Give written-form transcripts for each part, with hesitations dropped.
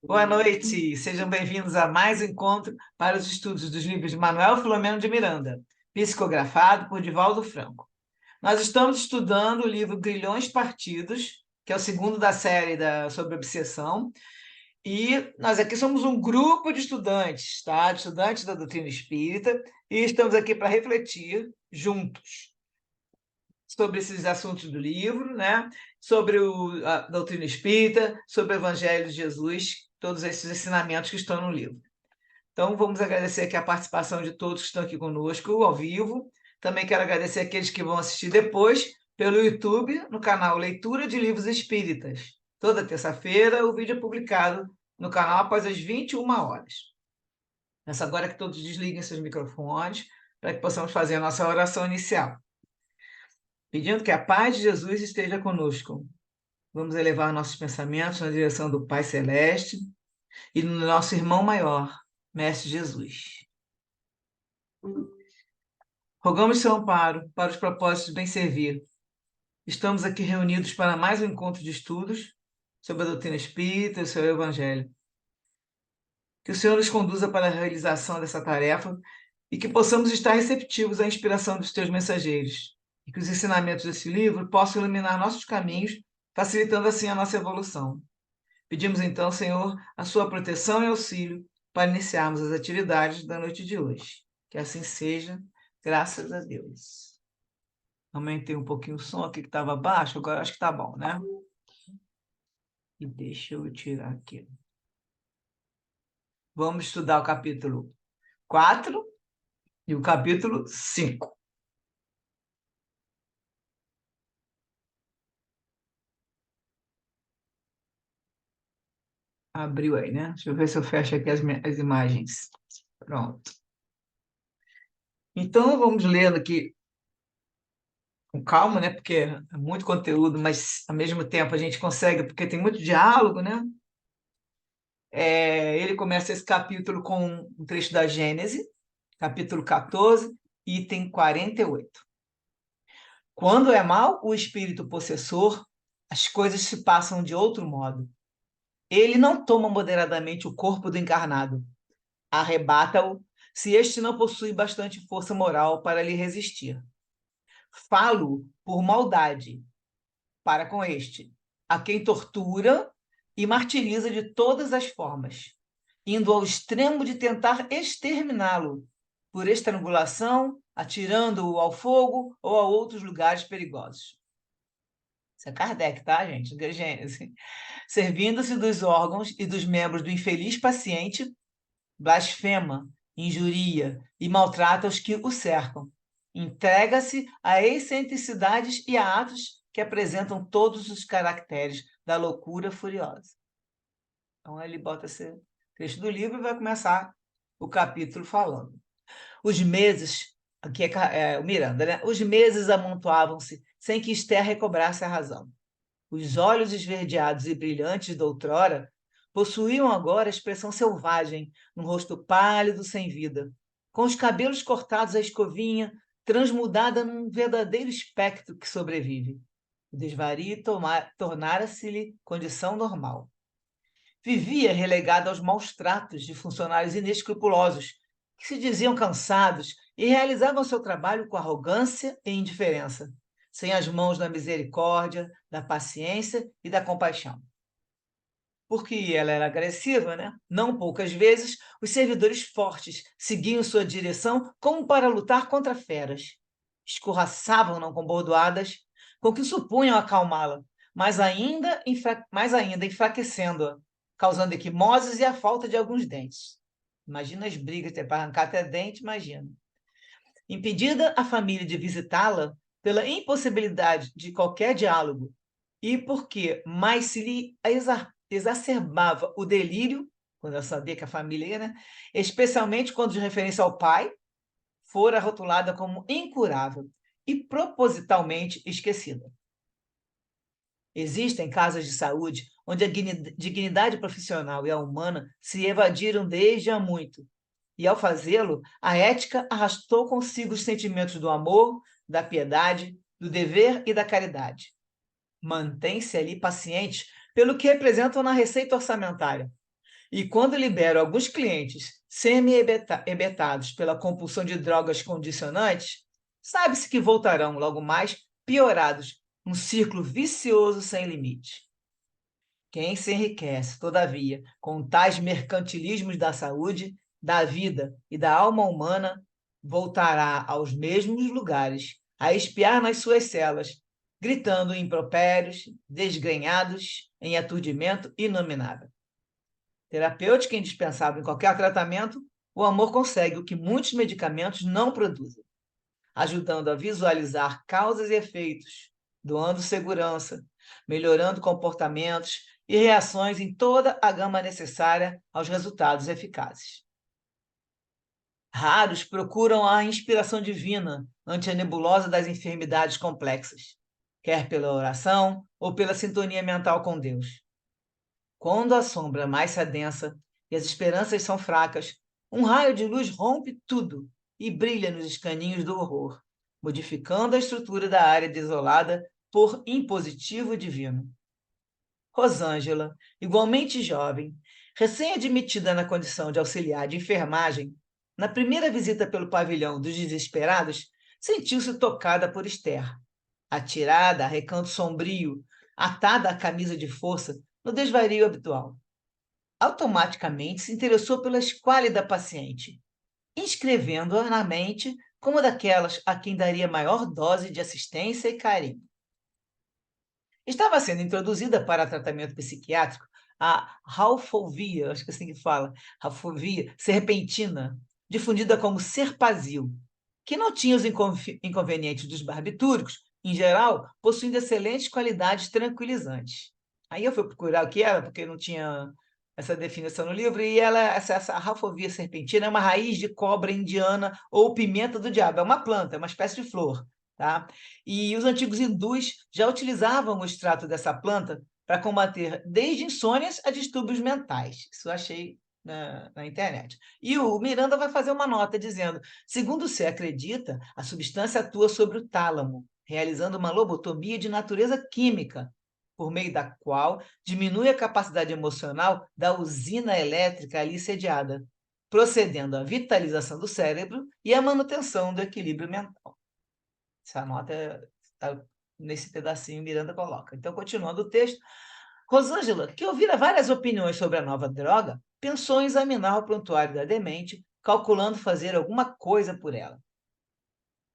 Boa noite, sejam bem-vindos a mais um encontro para os estudos dos livros de Manuel Filomeno de Miranda, psicografado por Divaldo Franco. Nós estamos estudando o livro Grilhões Partidos, que é o segundo da série sobre obsessão, e nós aqui somos um grupo de estudantes, tá? De estudantes da doutrina espírita, e estamos aqui para refletir juntos sobre esses assuntos do livro, né? Sobre a doutrina espírita, sobre o Evangelho de Jesus, todos esses ensinamentos que estão no livro. Então, vamos agradecer aqui a participação de todos que estão aqui conosco ao vivo. Também quero agradecer aqueles que vão assistir depois pelo YouTube, no canal Leitura de Livros Espíritas. Toda terça-feira, o vídeo é publicado no canal após as 21 horas. Peço agora que todos desliguem seus microfones para que possamos fazer a nossa oração inicial. Pedindo que a paz de Jesus esteja conosco. Vamos elevar nossos pensamentos na direção do Pai Celeste e do nosso irmão maior, Mestre Jesus. Rogamos seu amparo para os propósitos de bem servir. Estamos aqui reunidos para mais um encontro de estudos sobre a doutrina espírita e o seu evangelho. Que o Senhor nos conduza para a realização dessa tarefa e que possamos estar receptivos à inspiração dos teus mensageiros e que os ensinamentos desse livro possam iluminar nossos caminhos, facilitando assim a nossa evolução. Pedimos então, Senhor, a sua proteção e auxílio para iniciarmos as atividades da noite de hoje. Que assim seja, graças a Deus. Aumentei um pouquinho o som aqui que estava baixo, agora acho que está bom, né? E deixa eu tirar aqui. Vamos estudar o capítulo 4 e o capítulo 5. Abriu aí, né? Deixa eu ver se eu fecho aqui as imagens. Pronto. Então, vamos lendo aqui com calma, né? Porque é muito conteúdo, mas ao mesmo tempo a gente consegue, porque tem muito diálogo, né? Ele começa esse capítulo com um trecho da Gênese, capítulo 14, item 48. Quando é mau o espírito possessor, as coisas se passam de outro modo. Ele não toma moderadamente o corpo do encarnado, arrebata-o se este não possui bastante força moral para lhe resistir. Falo por maldade para com este, a quem tortura e martiriza de todas as formas, indo ao extremo de tentar exterminá-lo, por estrangulação, atirando-o ao fogo ou a outros lugares perigosos. Isso é Kardec, tá, gente? Da Gênese. Servindo-se dos órgãos e dos membros do infeliz paciente, blasfema, injuria e maltrata os que o cercam. Entrega-se a excentricidades e a atos que apresentam todos os caracteres da loucura furiosa. Então, ele bota esse trecho do livro e vai começar o capítulo falando. Os meses, aqui é o Miranda, né? Os meses amontoavam-se sem que Esther recobrasse a razão. Os olhos esverdeados e brilhantes da outrora possuíam agora expressão selvagem, no rosto pálido sem vida, com os cabelos cortados à escovinha, transmudada num verdadeiro espectro que sobrevive. O desvario tornara-se-lhe condição normal. Vivia relegada aos maus tratos de funcionários inescrupulosos, que se diziam cansados e realizavam seu trabalho com arrogância e indiferença, sem as mãos da misericórdia, da paciência e da compaixão. Porque ela era agressiva, né? Não poucas vezes, os servidores fortes seguiam sua direção como para lutar contra feras. Escorraçavam-na com bordoadas, com que supunham acalmá-la, mais ainda enfraquecendo-a, causando equimoses e a falta de alguns dentes. Imagina as brigas, para arrancar até dente, imagina. Impedida a família de visitá-la pela impossibilidade de qualquer diálogo e porque mais se lhe exacerbava o delírio, quando ela sabia que a família ia, né? Especialmente quando de referência ao pai, fora rotulada como incurável e propositalmente esquecida. Existem casas de saúde onde a dignidade profissional e a humana se evadiram desde há muito, e ao fazê-lo, a ética arrastou consigo os sentimentos do amor, da piedade, do dever e da caridade. Mantém-se ali paciente pelo que representam na receita orçamentária. E quando libero alguns clientes semi-hebetados pela compulsão de drogas condicionantes, sabe-se que voltarão logo mais piorados, um círculo vicioso sem limite. Quem se enriquece, todavia, com tais mercantilismos da saúde, da vida e da alma humana, voltará aos mesmos lugares, a espiar nas suas celas, gritando impropérios, desgrenhados, em aturdimento inominável. Terapêutica indispensável em qualquer tratamento, o amor consegue o que muitos medicamentos não produzem, ajudando a visualizar causas e efeitos, doando segurança, melhorando comportamentos e reações em toda a gama necessária aos resultados eficazes. Raros procuram a inspiração divina ante a nebulosa das enfermidades complexas, quer pela oração ou pela sintonia mental com Deus. Quando a sombra mais se adensa e as esperanças são fracas, um raio de luz rompe tudo e brilha nos escaninhos do horror, modificando a estrutura da área desolada por impositivo divino. Rosângela, igualmente jovem, recém-admitida na condição de auxiliar de enfermagem, na primeira visita pelo pavilhão dos desesperados, sentiu-se tocada por Esther. Atirada a recanto sombrio, atada à camisa de força, no desvario habitual. Automaticamente se interessou pela esquálida paciente, inscrevendo-a na mente como daquelas a quem daria maior dose de assistência e carinho. Estava sendo introduzida para tratamento psiquiátrico a ralfovia, acho que é assim que fala, ralfovia serpentina, difundida como serpazil, que não tinha os inconvenientes dos barbitúricos, em geral, possuindo excelentes qualidades tranquilizantes. Aí eu fui procurar o que era, porque não tinha essa definição no livro, e essa ralfovia serpentina é uma raiz de cobra indiana ou pimenta do diabo, é uma planta, é uma espécie de flor. Tá? E os antigos hindus já utilizavam o extrato dessa planta para combater desde insônias a distúrbios mentais. Isso eu achei na internet. E o Miranda vai fazer uma nota dizendo: segundo se acredita, a substância atua sobre o tálamo, realizando uma lobotomia de natureza química, por meio da qual diminui a capacidade emocional da usina elétrica ali sediada, procedendo à vitalização do cérebro e à manutenção do equilíbrio mental. Essa nota está nesse pedacinho Miranda coloca. Então, continuando o texto, Rosângela, que ouvira várias opiniões sobre a nova droga, pensou em examinar o prontuário da demente, calculando fazer alguma coisa por ela.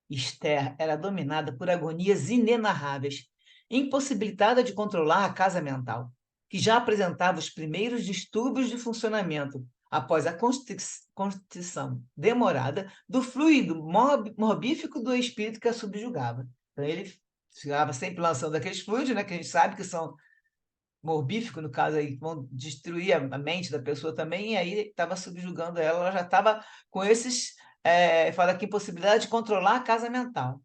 Esther era dominada por agonias inenarráveis, impossibilitada de controlar a casa mental, que já apresentava os primeiros distúrbios de funcionamento após a constrição demorada do fluido morbífico do espírito que a subjugava. Então, ele ficava sempre lançando aqueles fluidos, né, que a gente sabe que são morbíficos, no caso, aí, vão destruir a mente da pessoa também, e aí estava subjugando ela, ela já estava com esses fala aqui impossibilidade de controlar a casa mental.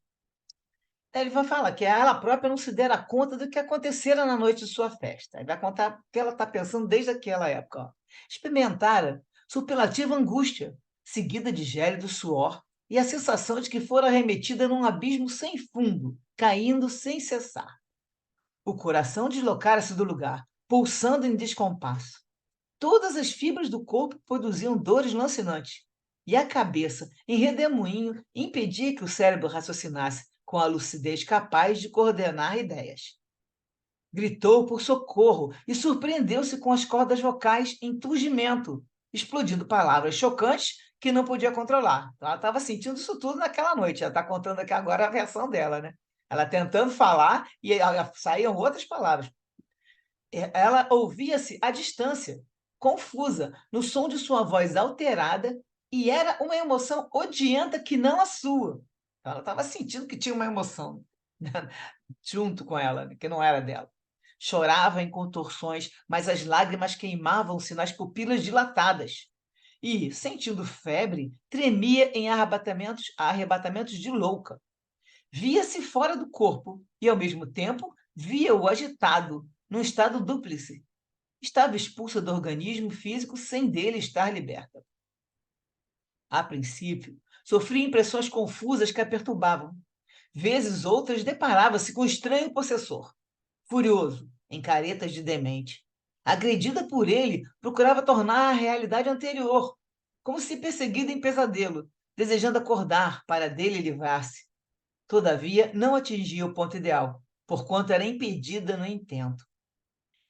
Ele vai falar que ela própria não se dera conta do que acontecera na noite de sua festa. Ele vai contar o que ela está pensando desde aquela época. Ó. Experimentara superlativa angústia, seguida de gélido suor, e a sensação de que fora arremetida num abismo sem fundo, caindo sem cessar. O coração deslocara-se do lugar, pulsando em descompasso. Todas as fibras do corpo produziam dores lancinantes, e a cabeça, em redemoinho, impedia que o cérebro raciocinasse com a lucidez capaz de coordenar ideias. Gritou por socorro e surpreendeu-se com as cordas vocais em turgimento, explodindo palavras chocantes que não podia controlar. Então, ela estava sentindo isso tudo naquela noite. Ela está contando aqui agora a versão dela, né? Ela tentando falar e saíam outras palavras. Ela ouvia-se à distância, confusa, no som de sua voz alterada, e era uma emoção odienta que não a sua. Ela estava sentindo que tinha uma emoção junto com ela, que não era dela. Chorava em contorções, mas as lágrimas queimavam-se nas pupilas dilatadas. E, sentindo febre, tremia em arrebatamentos de louca. Via-se fora do corpo e, ao mesmo tempo, via-o agitado, num estado dúplice. Estava expulsa do organismo físico sem dele estar liberta. A princípio, sofria impressões confusas que a perturbavam. Vezes outras deparava-se com o estranho possessor, furioso, em caretas de demente. Agredida por ele, procurava tornar a realidade anterior, como se perseguida em pesadelo, desejando acordar para dele livrar-se. Todavia, não atingia o ponto ideal, porquanto era impedida no intento.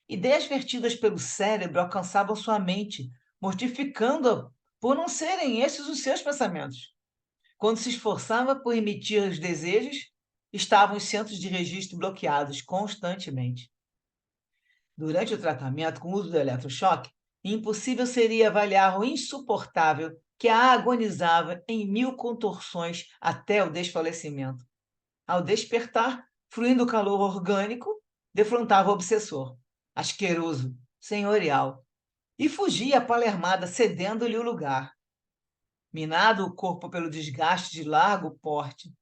Ideias vertidas pelo cérebro alcançavam sua mente, mortificando-a por não serem esses os seus pensamentos. Quando se esforçava por emitir os desejos, estavam os centros de registro bloqueados constantemente. Durante o tratamento com o uso do eletrochoque, impossível seria avaliar o insuportável que a agonizava em 1000 contorções até o desfalecimento. Ao despertar, fluindo o calor orgânico, defrontava o obsessor, asqueroso, senhorial, e fugia palermada, cedendo-lhe o lugar. Minado o corpo pelo desgaste de largo porte,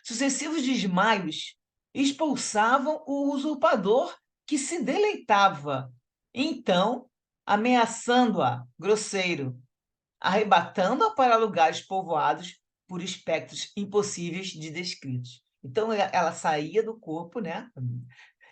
sucessivos desmaios expulsavam o usurpador que se deleitava, então ameaçando-a, grosseiro, arrebatando-a para lugares povoados por espectros impossíveis de descritos. Então ela saía do corpo, né?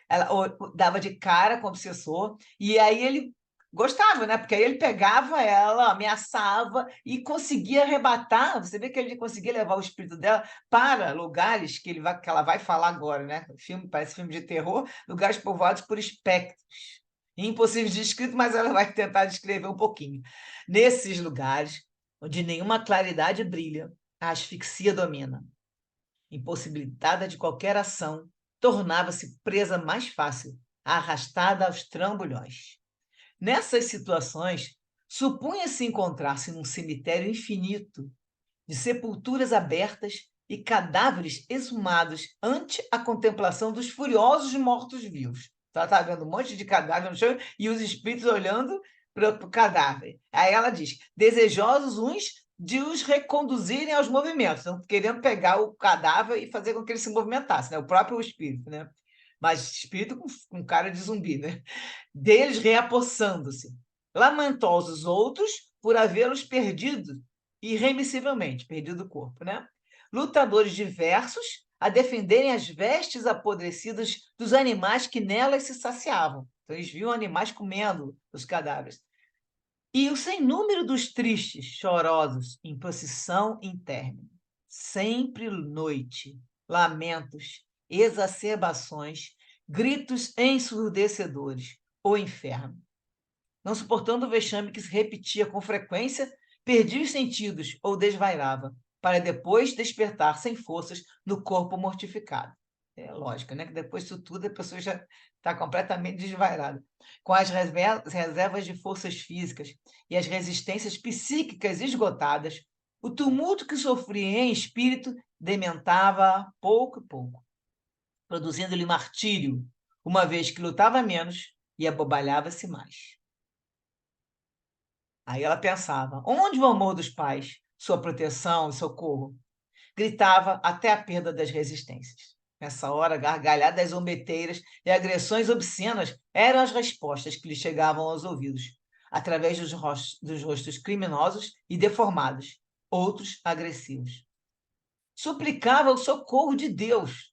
Ela dava de cara com o obsessor, e aí ele gostava, né? Porque aí ele pegava ela, ameaçava e conseguia arrebatar. Você vê que ele conseguia levar o espírito dela para lugares que ela vai falar agora, né? Filme, parece filme de terror, lugares povoados por espectros. Impossível de descrito, mas ela vai tentar descrever um pouquinho. Nesses lugares, onde nenhuma claridade brilha, a asfixia domina. Impossibilitada de qualquer ação, tornava-se presa mais fácil, arrastada aos trambolhões. Nessas situações, supunha-se encontrar-se num cemitério infinito, de sepulturas abertas e cadáveres exumados ante a contemplação dos furiosos mortos-vivos. Então, ela estava vendo um monte de cadáver no chão e os espíritos olhando para o cadáver. Aí ela diz: desejosos uns de os reconduzirem aos movimentos, então, querendo pegar o cadáver e fazer com que ele se movimentasse, né? O próprio espírito, né? Mas espírito com cara de zumbi, né? Deles reapossando-se. Lamentosos outros por havê-los perdido irremissivelmente, perdido o corpo, né? Lutadores diversos a defenderem as vestes apodrecidas dos animais que nelas se saciavam. Então, eles viam animais comendo os cadáveres. E o sem número dos tristes, chorosos, em procissão interna. Sempre noite, lamentos, exacerbações, gritos ensurdecedores, o inferno. Não suportando o vexame que se repetia com frequência, perdia os sentidos ou desvairava, para depois despertar sem forças no corpo mortificado. É lógico, né? Que depois disso tudo a pessoa já está completamente desvairada. Com as reservas de forças físicas e as resistências psíquicas esgotadas, o tumulto que sofria em espírito dementava pouco a pouco, produzindo-lhe martírio, uma vez que lutava menos e abobalhava-se mais. Aí ela pensava: onde vão o amor dos pais, sua proteção e socorro? Gritava até a perda das resistências. Nessa hora, gargalhadas zombeteiras e agressões obscenas eram as respostas que lhe chegavam aos ouvidos, através dos rostos criminosos e deformados, outros agressivos. Suplicava o socorro de Deus,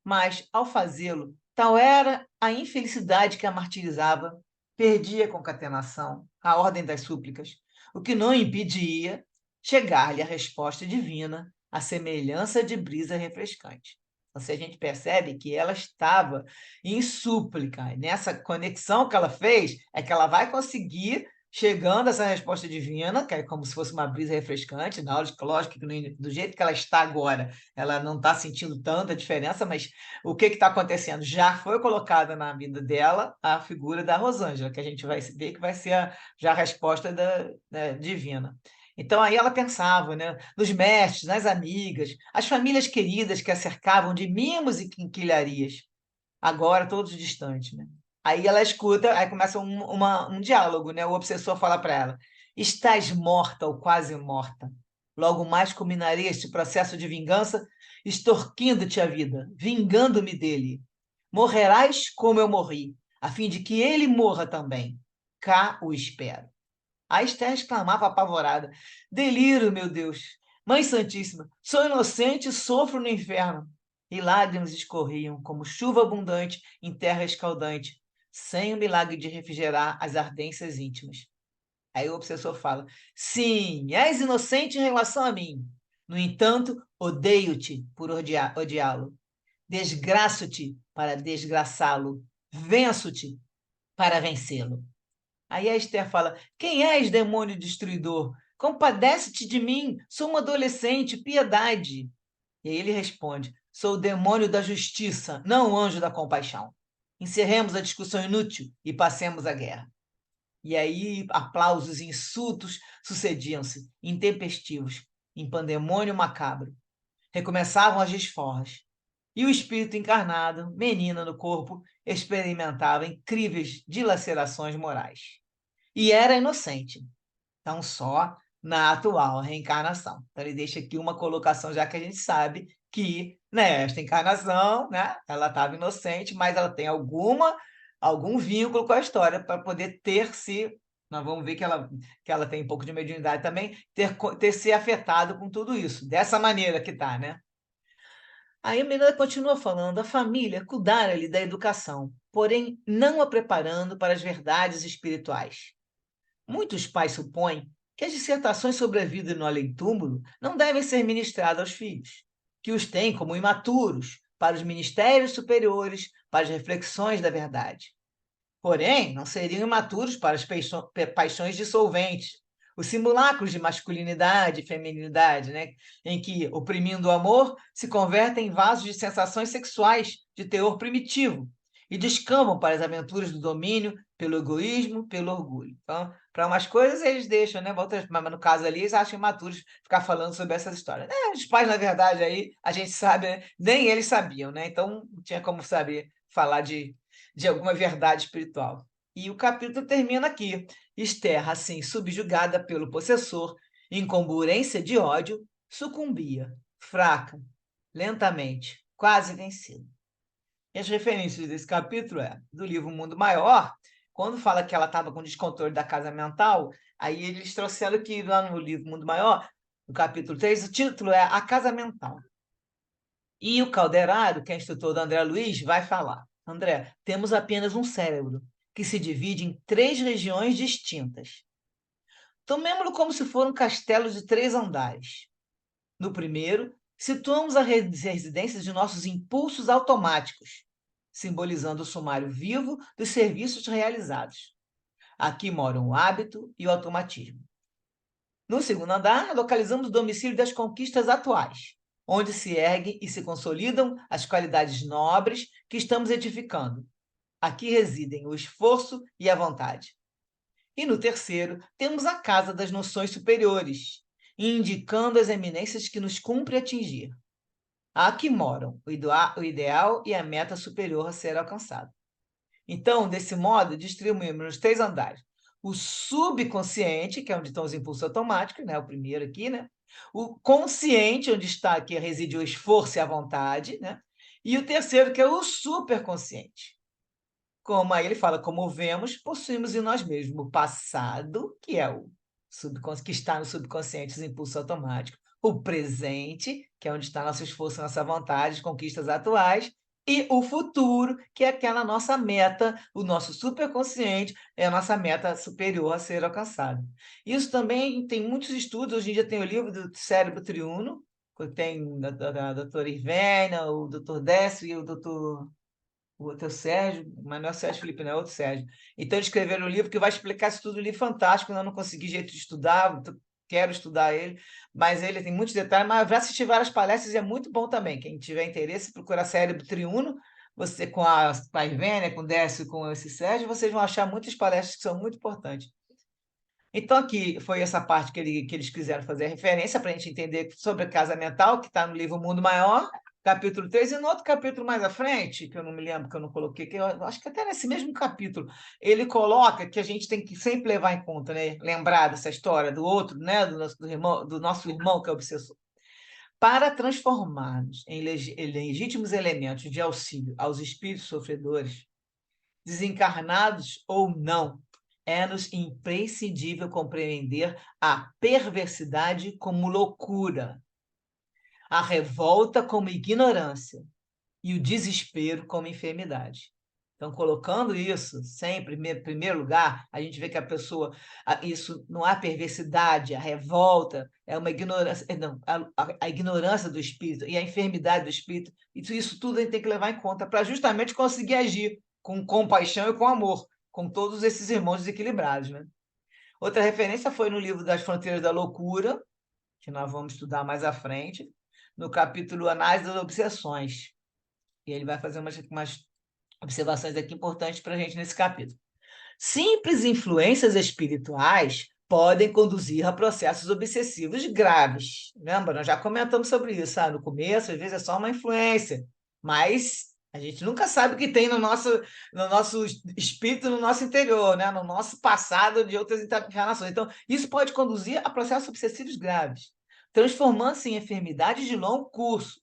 mas, ao fazê-lo, tal era a infelicidade que a martirizava, perdia a concatenação, a ordem das súplicas, o que não impedia chegar-lhe a resposta divina, à semelhança de brisa refrescante. Então, se a gente percebe que ela estava em súplica, e nessa conexão que ela fez, é que ela vai conseguir chegando a essa resposta divina, que é como se fosse uma brisa refrescante, na hora, lógico que do jeito que ela está agora, ela não está sentindo tanta diferença, mas o que está acontecendo? Já foi colocada na vida dela a figura da Rosângela, que a gente vai ver que vai ser já a resposta divina. Então, aí ela pensava, né, nos mestres, nas amigas, as famílias queridas que a cercavam de mimos e quinquilharias, agora todos distantes, né? Aí ela escuta, aí começa um diálogo, né? O obsessor fala para ela: estás morta ou quase morta. Logo mais culminarei este processo de vingança, extorquindo-te a vida, vingando-me dele. Morrerás como eu morri, a fim de que ele morra também. Cá o espero. A Esther exclamava apavorada: deliro, meu Deus! Mãe Santíssima, sou inocente e sofro no inferno. E lágrimas escorriam como chuva abundante em terra escaldante, sem o milagre de refrigerar as ardências íntimas. Aí o obsessor fala: sim, és inocente em relação a mim. No entanto, odeio-te por odiá-lo. Desgraço-te para desgraçá-lo. Venço-te para vencê-lo. Aí a Esther fala: quem és, demônio destruidor? Compadece-te de mim, sou um adolescente, piedade. E aí ele responde: sou o demônio da justiça, não o anjo da compaixão. Encerremos a discussão inútil e passemos à guerra. E aí aplausos e insultos sucediam-se, intempestivos, em pandemônio macabro. Recomeçavam as desforras. E o espírito encarnado, menina no corpo, experimentava incríveis dilacerações morais. E era inocente, então só na atual reencarnação. Então ele deixa aqui uma colocação, já que a gente sabe que nesta encarnação, né, ela estava inocente, mas ela tem algum vínculo com a história para poder ter se, nós vamos ver que ela tem um pouco de mediunidade também, ter se afetado com tudo isso, dessa maneira que está, né? Aí a menina continua falando, a família cuidara-lhe da educação, porém não a preparando para as verdades espirituais. Muitos pais supõem que as dissertações sobre a vida no além-túmulo não devem ser ministradas aos filhos, que os têm como imaturos para os ministérios superiores, para as reflexões da verdade. Porém, não seriam imaturos para as paixões dissolventes, os simulacros de masculinidade e feminilidade, né? Em que, oprimindo o amor, se convertem em vasos de sensações sexuais de teor primitivo e descambam para as aventuras do domínio pelo egoísmo, pelo orgulho. Então, para umas coisas eles deixam, né? Mas no caso ali, eles acham imaturos ficar falando sobre essas histórias. Os pais, na verdade, aí a gente sabe, né? Nem eles sabiam, né? Então, não tinha como saber falar de alguma verdade espiritual. E o capítulo termina aqui. Esther, assim, subjugada pelo possessor, em comburência de ódio, sucumbia, fraca, lentamente, quase vencida. E as referências desse capítulo é do livro Mundo Maior, quando fala que ela estava com descontrole da casa mental, aí eles trouxeram que lá no livro Mundo Maior, no capítulo 3, o título é A Casa Mental. E o Calderaro, que é instrutor do André Luiz, vai falar: André, temos apenas um cérebro, que se divide em 3 regiões distintas. Tomemos-lo como se for um castelo de 3 andares. No primeiro, situamos a residência de nossos impulsos automáticos, simbolizando o sumário vivo dos serviços realizados. Aqui moram o hábito e o automatismo. No segundo andar, localizamos o domicílio das conquistas atuais, onde se erguem e se consolidam as qualidades nobres que estamos edificando. Aqui residem o esforço e a vontade. E no terceiro, temos a casa das noções superiores, indicando as eminências que nos cumpre atingir. Aqui moram o ideal e a meta superior a ser alcançada. Então, desse modo, distribuímos nos 3 andares. O subconsciente, que é onde estão os impulsos automáticos, né? O primeiro aqui, né? O consciente, onde está aqui reside o esforço e a vontade, né? E o terceiro, que é o superconsciente. Como aí ele fala, como vemos, possuímos em nós mesmos o passado, que é o que está no subconsciente, os impulsos automáticos, o presente, que é onde está nosso esforço, nossa vontade, as conquistas atuais, e o futuro, que é aquela nossa meta, o nosso superconsciente, é a nossa meta superior a ser alcançada. Isso também tem muitos estudos, hoje em dia tem o livro do cérebro triuno, que tem da doutora Ivênia, o doutor Décio e o doutor o outro é o Sérgio, mas não é o Sérgio Felipe, não é outro Sérgio. Então, eles escreveram um livro que vai explicar isso tudo, um livro fantástico, eu não consegui jeito de estudar, quero estudar ele, mas ele tem muitos detalhes, mas eu já assisti várias palestras e é muito bom também. Quem tiver interesse, procura Cérebro Triuno, você com a Ivênia, com o Décio, com esse Sérgio, vocês vão achar muitas palestras que são muito importantes. Então, aqui foi essa parte que eles quiseram fazer referência para a gente entender sobre a casa mental, que está no livro Mundo Maior, capítulo 3, e no outro capítulo mais à frente, que eu não me lembro, que eu não coloquei, que eu acho que até nesse mesmo capítulo, ele coloca que a gente tem que sempre levar em conta, né? Lembrar dessa história do outro, né? Do nosso irmão que é obsessor. Para transformarmos em legítimos elementos de auxílio aos espíritos sofredores, desencarnados ou não, é-nos imprescindível compreender a perversidade como loucura, a revolta como ignorância e o desespero como enfermidade. Então, colocando isso sempre em primeiro lugar, a gente vê que a pessoa, isso não há perversidade, a revolta, é uma ignorância, não, a ignorância do espírito e a enfermidade do espírito, isso tudo a gente tem que levar em conta para justamente conseguir agir com compaixão e com amor, com todos esses irmãos desequilibrados, né? Outra referência foi no livro das Fronteiras da Loucura, que nós vamos estudar mais à frente, no capítulo Análise das Obsessões. E ele vai fazer umas observações aqui importantes para a gente nesse capítulo. Simples influências espirituais podem conduzir a processos obsessivos graves. Lembra? Nós já comentamos sobre isso. No começo, às vezes é só uma influência, mas a gente nunca sabe o que tem no nosso espírito, no nosso interior, né? No nosso passado de outras encarnações. Então, isso pode conduzir a processos obsessivos graves, transformando-se em enfermidades de longo curso.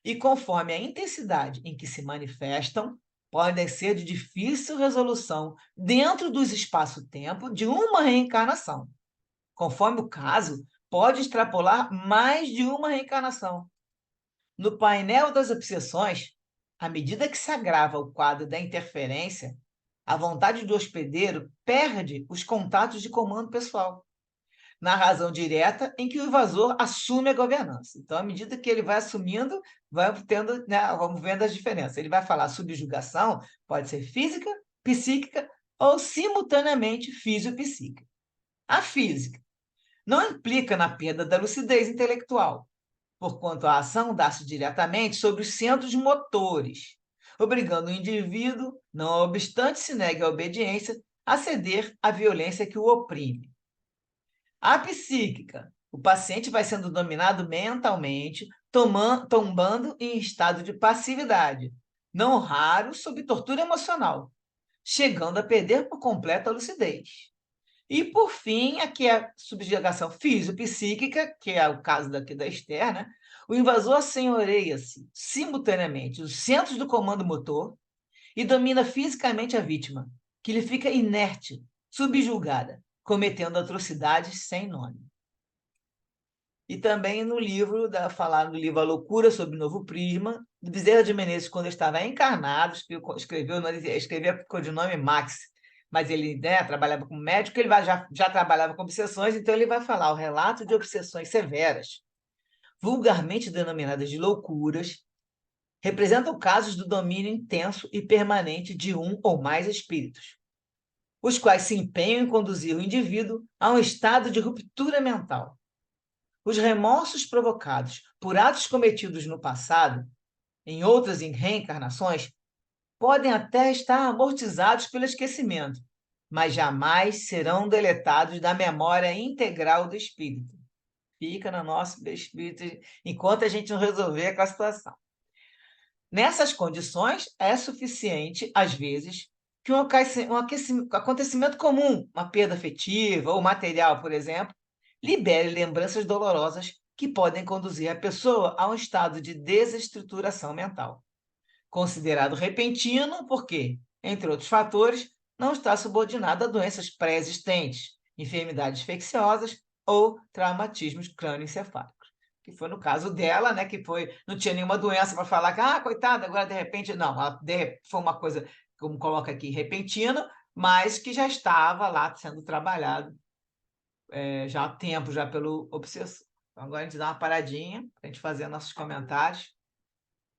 E conforme a intensidade em que se manifestam, podem ser de difícil resolução dentro dos espaço-tempo de uma reencarnação. Conforme o caso, pode extrapolar mais de uma reencarnação. No painel das obsessões, à medida que se agrava o quadro da interferência, a vontade do hospedeiro perde os contatos de comando pessoal na razão direta em que o invasor assume a governança. Então, à medida que ele vai assumindo, vai tendo, né, vamos vendo as diferenças. Ele vai falar subjugação, pode ser física, psíquica ou simultaneamente físio-psíquica. A física não implica na perda da lucidez intelectual, porquanto a ação dá-se diretamente sobre os centros motores, obrigando o indivíduo, não obstante se negue à obediência, a ceder à violência que o oprime. A psíquica, o paciente vai sendo dominado mentalmente, tombando em estado de passividade, não raro sob tortura emocional, chegando a perder por completo a lucidez. E, por fim, aqui a subjugação físico-psíquica, que é o caso daqui da Esther, né? O invasor assenhoreia-se simultaneamente os centros do comando motor e domina fisicamente a vítima, que lhe fica inerte, subjugada, cometendo atrocidades sem nome. E também no livro, falar no livro A Loucura sob Novo Prisma, de Bezerra de Menezes, quando estava encarnado, escrevia com o codinome Max, mas ele, né, trabalhava como médico, ele já trabalhava com obsessões, então ele vai falar o relato de obsessões severas, vulgarmente denominadas de loucuras, representam casos do domínio intenso e permanente de um ou mais espíritos, os quais se empenham em conduzir o indivíduo a um estado de ruptura mental. Os remorsos provocados por atos cometidos no passado, em outras reencarnações, podem até estar amortizados pelo esquecimento, mas jamais serão deletados da memória integral do espírito. Fica no nosso espírito enquanto a gente não resolver aquela situação. Nessas condições, é suficiente, às vezes, que um acontecimento comum, uma perda afetiva ou material, por exemplo, libere lembranças dolorosas que podem conduzir a pessoa a um estado de desestruturação mental. Considerado repentino porque, entre outros fatores, não está subordinado a doenças pré-existentes, enfermidades infecciosas ou traumatismos crânioencefálicos. Que foi no caso dela, né, que não tinha nenhuma doença para falar que, coitada, agora de repente, não, foi uma coisa, como coloca aqui, repentina, mas que já estava lá sendo trabalhado já há tempo, já pelo obsessor. Então, agora a gente dá uma paradinha para a gente fazer nossos comentários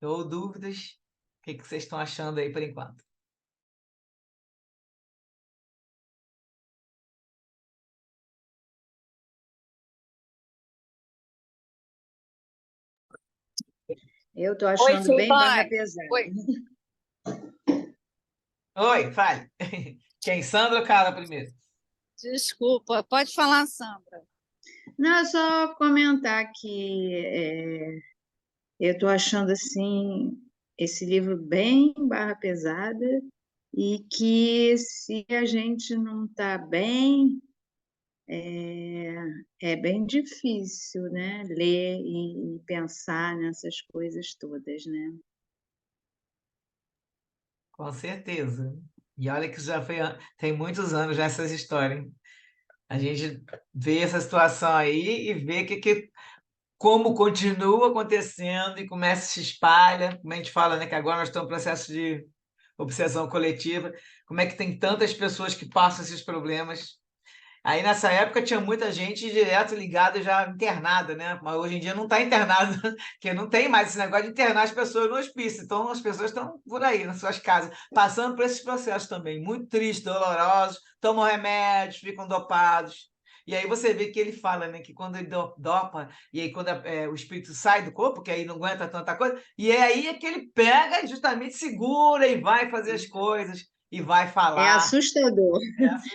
ou dúvidas. O que vocês estão achando aí por enquanto? Eu estou achando bem barra pesada. Oi. Oi, fale. Quem? Sandra ou Carla primeiro? Desculpa, pode falar, Sandra. Não, é só comentar que eu estou achando assim esse livro bem barra pesada e que se a gente não está bem, é bem difícil, né? Ler e pensar nessas coisas todas, né? Com certeza. E olha que tem muitos anos já essas histórias. A gente vê essa situação aí e vê como continua acontecendo e começa se espalha. Como a gente fala, né, que agora nós estamos em processo de obsessão coletiva, como é que tem tantas pessoas que passam esses problemas. Aí, nessa época, tinha muita gente direto ligada, já internada, né? Mas hoje em dia não está internado, porque não tem mais esse negócio de internar as pessoas no hospício. Então, as pessoas estão por aí, nas suas casas, passando por esses processos também, muito tristes, dolorosos, tomam remédios, ficam dopados. E aí você vê que ele fala, né, que quando ele dopa, e aí quando o espírito sai do corpo, que aí não aguenta tanta coisa, e é aí que ele pega e justamente segura e vai fazer as coisas, e vai É falar. assustador.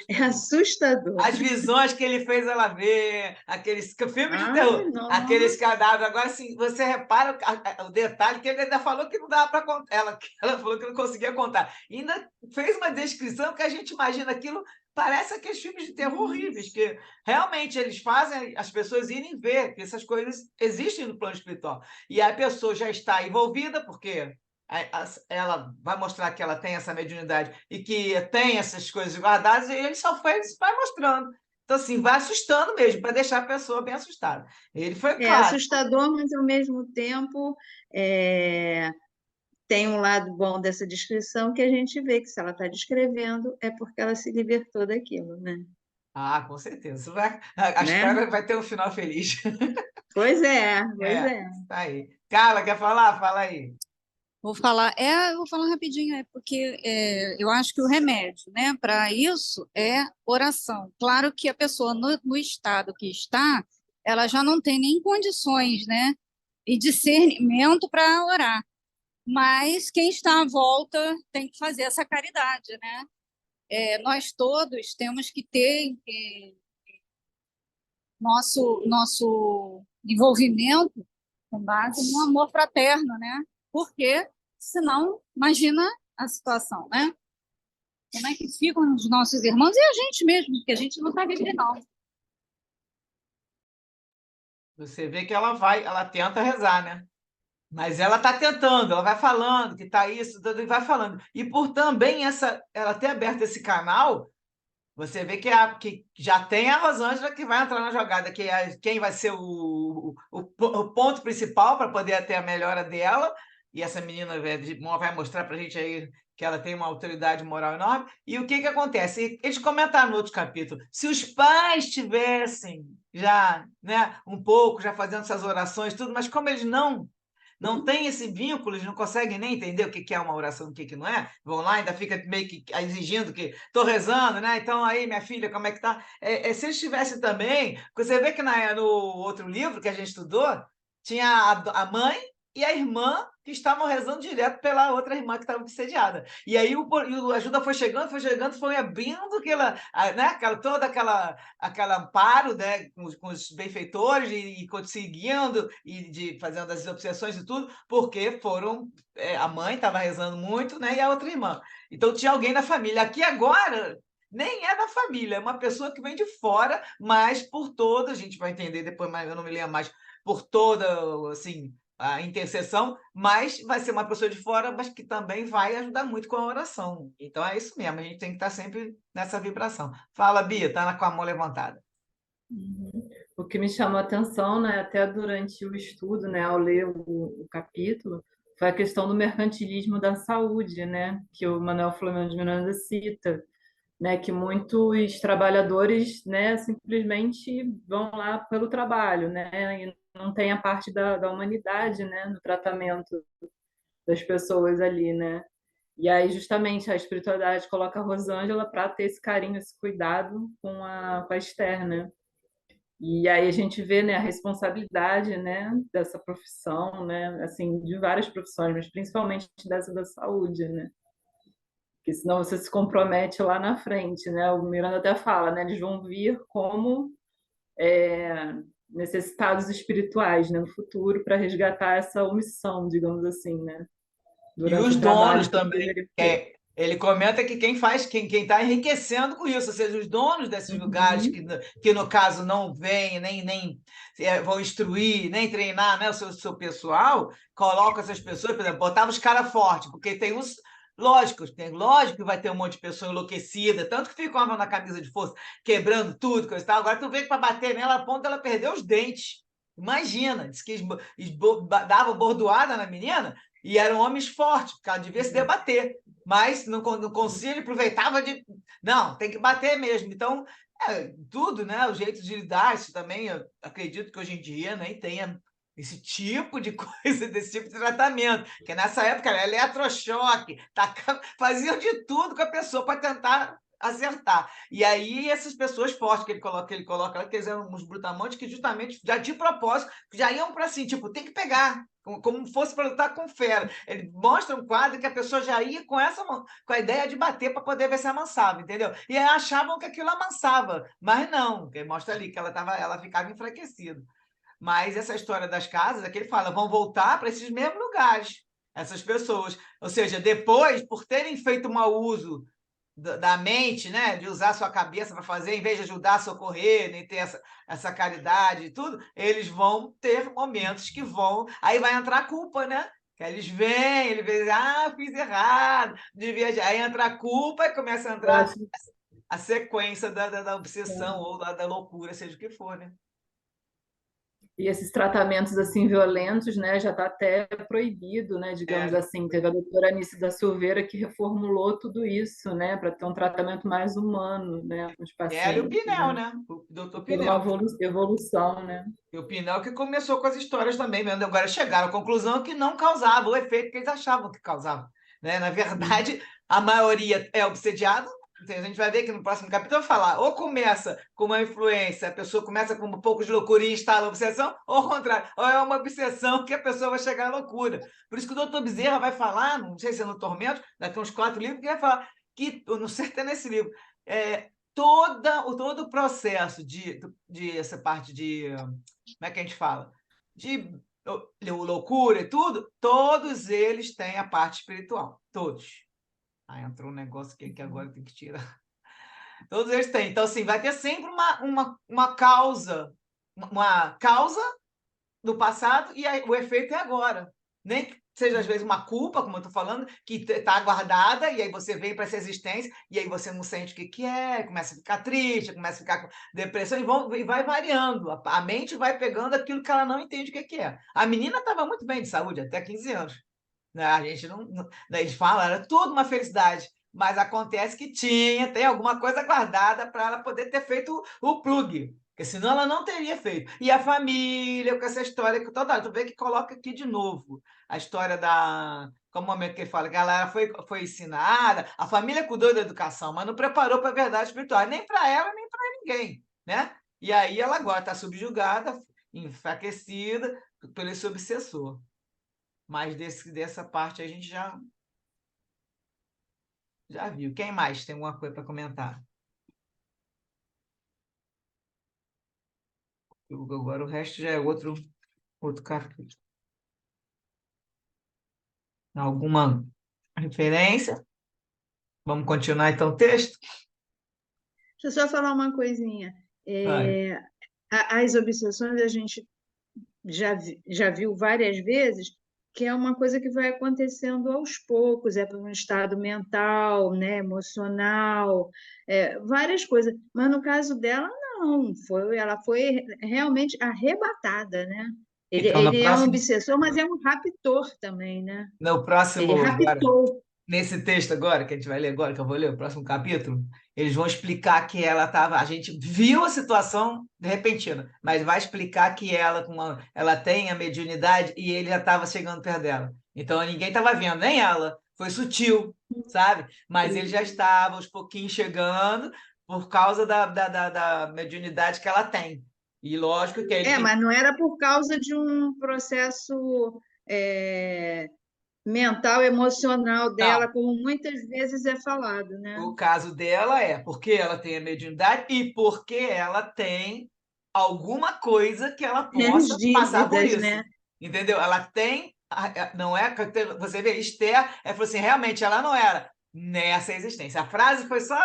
É É assustador. assustador. As visões que ele fez ela ver, aqueles filmes de Ai, terror, nossa. aqueles cadáveres. Agora, assim, você repara o detalhe que ele ainda falou que não dava para contar. Ela falou que não conseguia contar. E ainda fez uma descrição que a gente imagina aquilo, parece aqueles filmes de terror horríveis, que realmente eles fazem as pessoas irem ver que essas coisas existem no plano espiritual. E a pessoa já está envolvida, porque ela vai mostrar que ela tem essa mediunidade e que tem essas coisas guardadas, e ele só vai mostrando. Então, assim, vai assustando mesmo, para deixar a pessoa bem assustada. Ele foi É claro. assustador, mas ao mesmo tempo é, tem um lado bom dessa descrição que a gente vê que se ela está descrevendo é porque ela se libertou daquilo, né? Ah, com certeza. A Né? história vai ter um final feliz. Pois é, pois É, é. tá aí. Carla, quer falar? Fala aí. Eu vou falar rapidinho, porque eu acho que o remédio, né, para isso é oração. Claro que a pessoa no estado que está, ela já não tem nem condições, né, e discernimento para orar. Mas quem está à volta tem que fazer essa caridade, né? Nós todos temos que ter nosso envolvimento com base no amor fraterno, né? Porque senão, imagina a situação, né? Como é que ficam os nossos irmãos e a gente mesmo, porque a gente não está vivendo, não. Você vê que ela tenta rezar, né? Mas ela está tentando, ela vai falando que está isso, tudo, e vai falando. E por também ela ter aberto esse canal, você vê que já tem a Rosângela que vai entrar na jogada, que é quem vai ser o ponto principal para poder ter a melhora dela. E essa menina vai mostrar para a gente aí que ela tem uma autoridade moral enorme. E o que, que acontece? Eles comentaram no outro capítulo: se os pais tivessem já, né, um pouco, já fazendo essas orações, tudo, mas como eles não tem esse vínculo, eles não conseguem nem entender o que é uma oração, o que não é, vão lá, ainda fica meio que exigindo que estou rezando, né? Então aí, minha filha, como é que tá? Se eles tivessem também, você vê que no outro livro que a gente estudou, tinha a mãe e a irmã que estavam rezando direto pela outra irmã que estava obsediada. E aí o ajuda foi chegando, foi abrindo né, aquela amparo, né, com os benfeitores e conseguindo e fazendo as obsessões e tudo, porque a mãe estava rezando muito, né, e a outra irmã. Então tinha alguém na família. Aqui agora nem é da família, é uma pessoa que vem de fora, mas por toda, a gente vai entender depois, mas eu não me lembro mais, por toda, assim, a intercessão, mas vai ser uma pessoa de fora, mas que também vai ajudar muito com a oração. Então é isso mesmo, a gente tem que estar sempre nessa vibração. Fala, Bia, tá com a mão levantada. O que me chamou a atenção, né, até durante o estudo, né, ao ler o capítulo, foi a questão do mercantilismo da saúde, né, que o Manuel Flamengo de Miranda cita, né, que muitos trabalhadores, né, simplesmente vão lá pelo trabalho, né, e não tem a parte da humanidade, né, no tratamento das pessoas ali, né. E aí, justamente, a espiritualidade coloca a Rosângela para ter esse carinho, esse cuidado com a Esther, né. E aí a gente vê, né, a responsabilidade, né, dessa profissão, né, assim, de várias profissões, mas principalmente dessa da saúde, né? Porque senão você se compromete lá na frente, né? O Miranda até fala, né, eles vão vir como necessitados espirituais, né, no futuro para resgatar essa omissão, digamos assim, né, E durante os o trabalho donos que também. deveria ter. Ele comenta que quem está enriquecendo com isso, ou seja, os donos desses lugares Uhum. que no caso não vêm, nem vão instruir, nem treinar, né, o seu pessoal, colocam essas pessoas, por exemplo, botava os caras fortes, porque lógico que vai ter um monte de pessoa enlouquecida, tanto que ficam na camisa de força, quebrando tudo, coisa e tal. Agora tu vê que para bater nela, a ponto ela perdeu os dentes. Imagina, diz que dava bordoada na menina, E eram homens fortes, porque ela devia se debater. Mas no concílio aproveitava de... Não, tem que bater mesmo. Então, tudo, né? O jeito de lidar, isso também, eu acredito que hoje em dia nem tenha esse tipo de coisa, desse tipo de tratamento. Porque nessa época era eletrochoque, faziam de tudo com a pessoa para tentar acertar. E aí essas pessoas fortes que ele coloca lá, que eles eram uns brutamontes que justamente, já de propósito, já iam para assim, tipo, tem que pegar, como fosse para lutar com fera. Ele mostra um quadro que a pessoa já ia com a ideia de bater para poder ver se amansava, entendeu? E aí achavam que aquilo amansava, mas não, que mostra ali que ela ficava enfraquecida. Mas essa história das casas é que ele fala, vão voltar para esses mesmos lugares, essas pessoas. Ou seja, depois, por terem feito mau uso da mente, né, de usar sua cabeça para fazer, em vez de ajudar a socorrer, nem ter essa caridade e tudo, eles vão ter momentos que vão... Aí vai entrar a culpa, né? Que aí ele vê, fiz errado, devia... Aí entra a culpa e começa a Eu entrar acho a sequência da obsessão ou da loucura, seja o que for, né? E esses tratamentos assim violentos, né, já está até proibido, né, digamos É, assim. Teve a doutora Anice da Silveira que reformulou tudo isso, né, para ter um tratamento mais humano, né, com os Ela e o pacientes, Pinel, né. né? O doutor Teve uma Pinel. evolução, né. E o Pinel que começou com as histórias também, mesmo. Agora chegaram à conclusão que não causava o efeito que eles achavam que causava. Né? Na verdade, a maioria é obsediado. Então, a gente vai ver que no próximo capítulo vai falar, ou começa com uma influência, a pessoa começa com um pouco de loucura e instala a obsessão, ou ao contrário, ou é uma obsessão que a pessoa vai chegar à loucura. Por isso que o doutor Bezerra vai falar, não sei se é no Tormento, daqui a uns 4 livros, que vai falar, que, eu não sei até nesse livro, todo o processo de essa parte de... Como é que a gente fala? De loucura e tudo, todos eles têm a parte espiritual. Todos. Entrou um negócio que agora tem que tirar. Todos eles têm. Então, assim, vai ter sempre uma causa, uma causa do passado e aí, o efeito é agora. Nem que seja, às vezes, uma culpa, como eu estou falando, que está guardada, e aí você vem para essa existência, e aí você não sente o que é, começa a ficar triste, começa a ficar com depressão, e vai variando. A mente vai pegando aquilo que ela não entende o que é. A menina estava muito bem de saúde, até 15 anos. Né? A gente não, eles falam, era tudo uma felicidade. Mas acontece que tem alguma coisa guardada para ela poder ter feito o plug. Porque senão ela não teria feito. E a família, com essa história que toda hora, tu vê que coloca aqui de novo a história da. Como o momento que ele fala, que ela foi ensinada, a família cuidou da educação, mas não preparou para a verdade espiritual, nem para ela, nem para ninguém. Né? E aí ela agora está subjugada, enfraquecida por esse obsessor. Mas dessa parte a gente já viu. Quem mais tem alguma coisa para comentar? Agora o resto já é outro capítulo. Alguma referência? Vamos continuar então o texto? Deixa eu só falar uma coisinha. Vai. As obsessões a gente já viu várias vezes que é uma coisa que vai acontecendo aos poucos, é para um estado mental, né, emocional, várias coisas. Mas no caso dela, não, ela foi realmente arrebatada, né? Então, no Ele é um próximo, obsessor, mas é um raptor também, né? no Ele próximo agora, raptou. nesse texto agora, que a gente vai ler agora, que eu vou ler o próximo capítulo, eles vão explicar que ela estava. A gente viu a situação de repentina, mas vai explicar que ela tem a mediunidade e ele já estava chegando perto dela. Então ninguém estava vendo, nem ela. Foi sutil, sabe? Mas ele já estava aos pouquinhos chegando por causa da mediunidade que ela tem. E lógico que ele. Mas não era por causa de um processo é, mental, emocional Não, dela, como muitas vezes é falado, né? o caso dela é porque ela tem a mediunidade e porque ela tem alguma coisa que ela Menos possa passar por dívidas, isso. né? Entendeu? Ela tem. Não é. Você vê, Esther, ela falou assim: realmente, ela não era nessa existência. A frase foi só...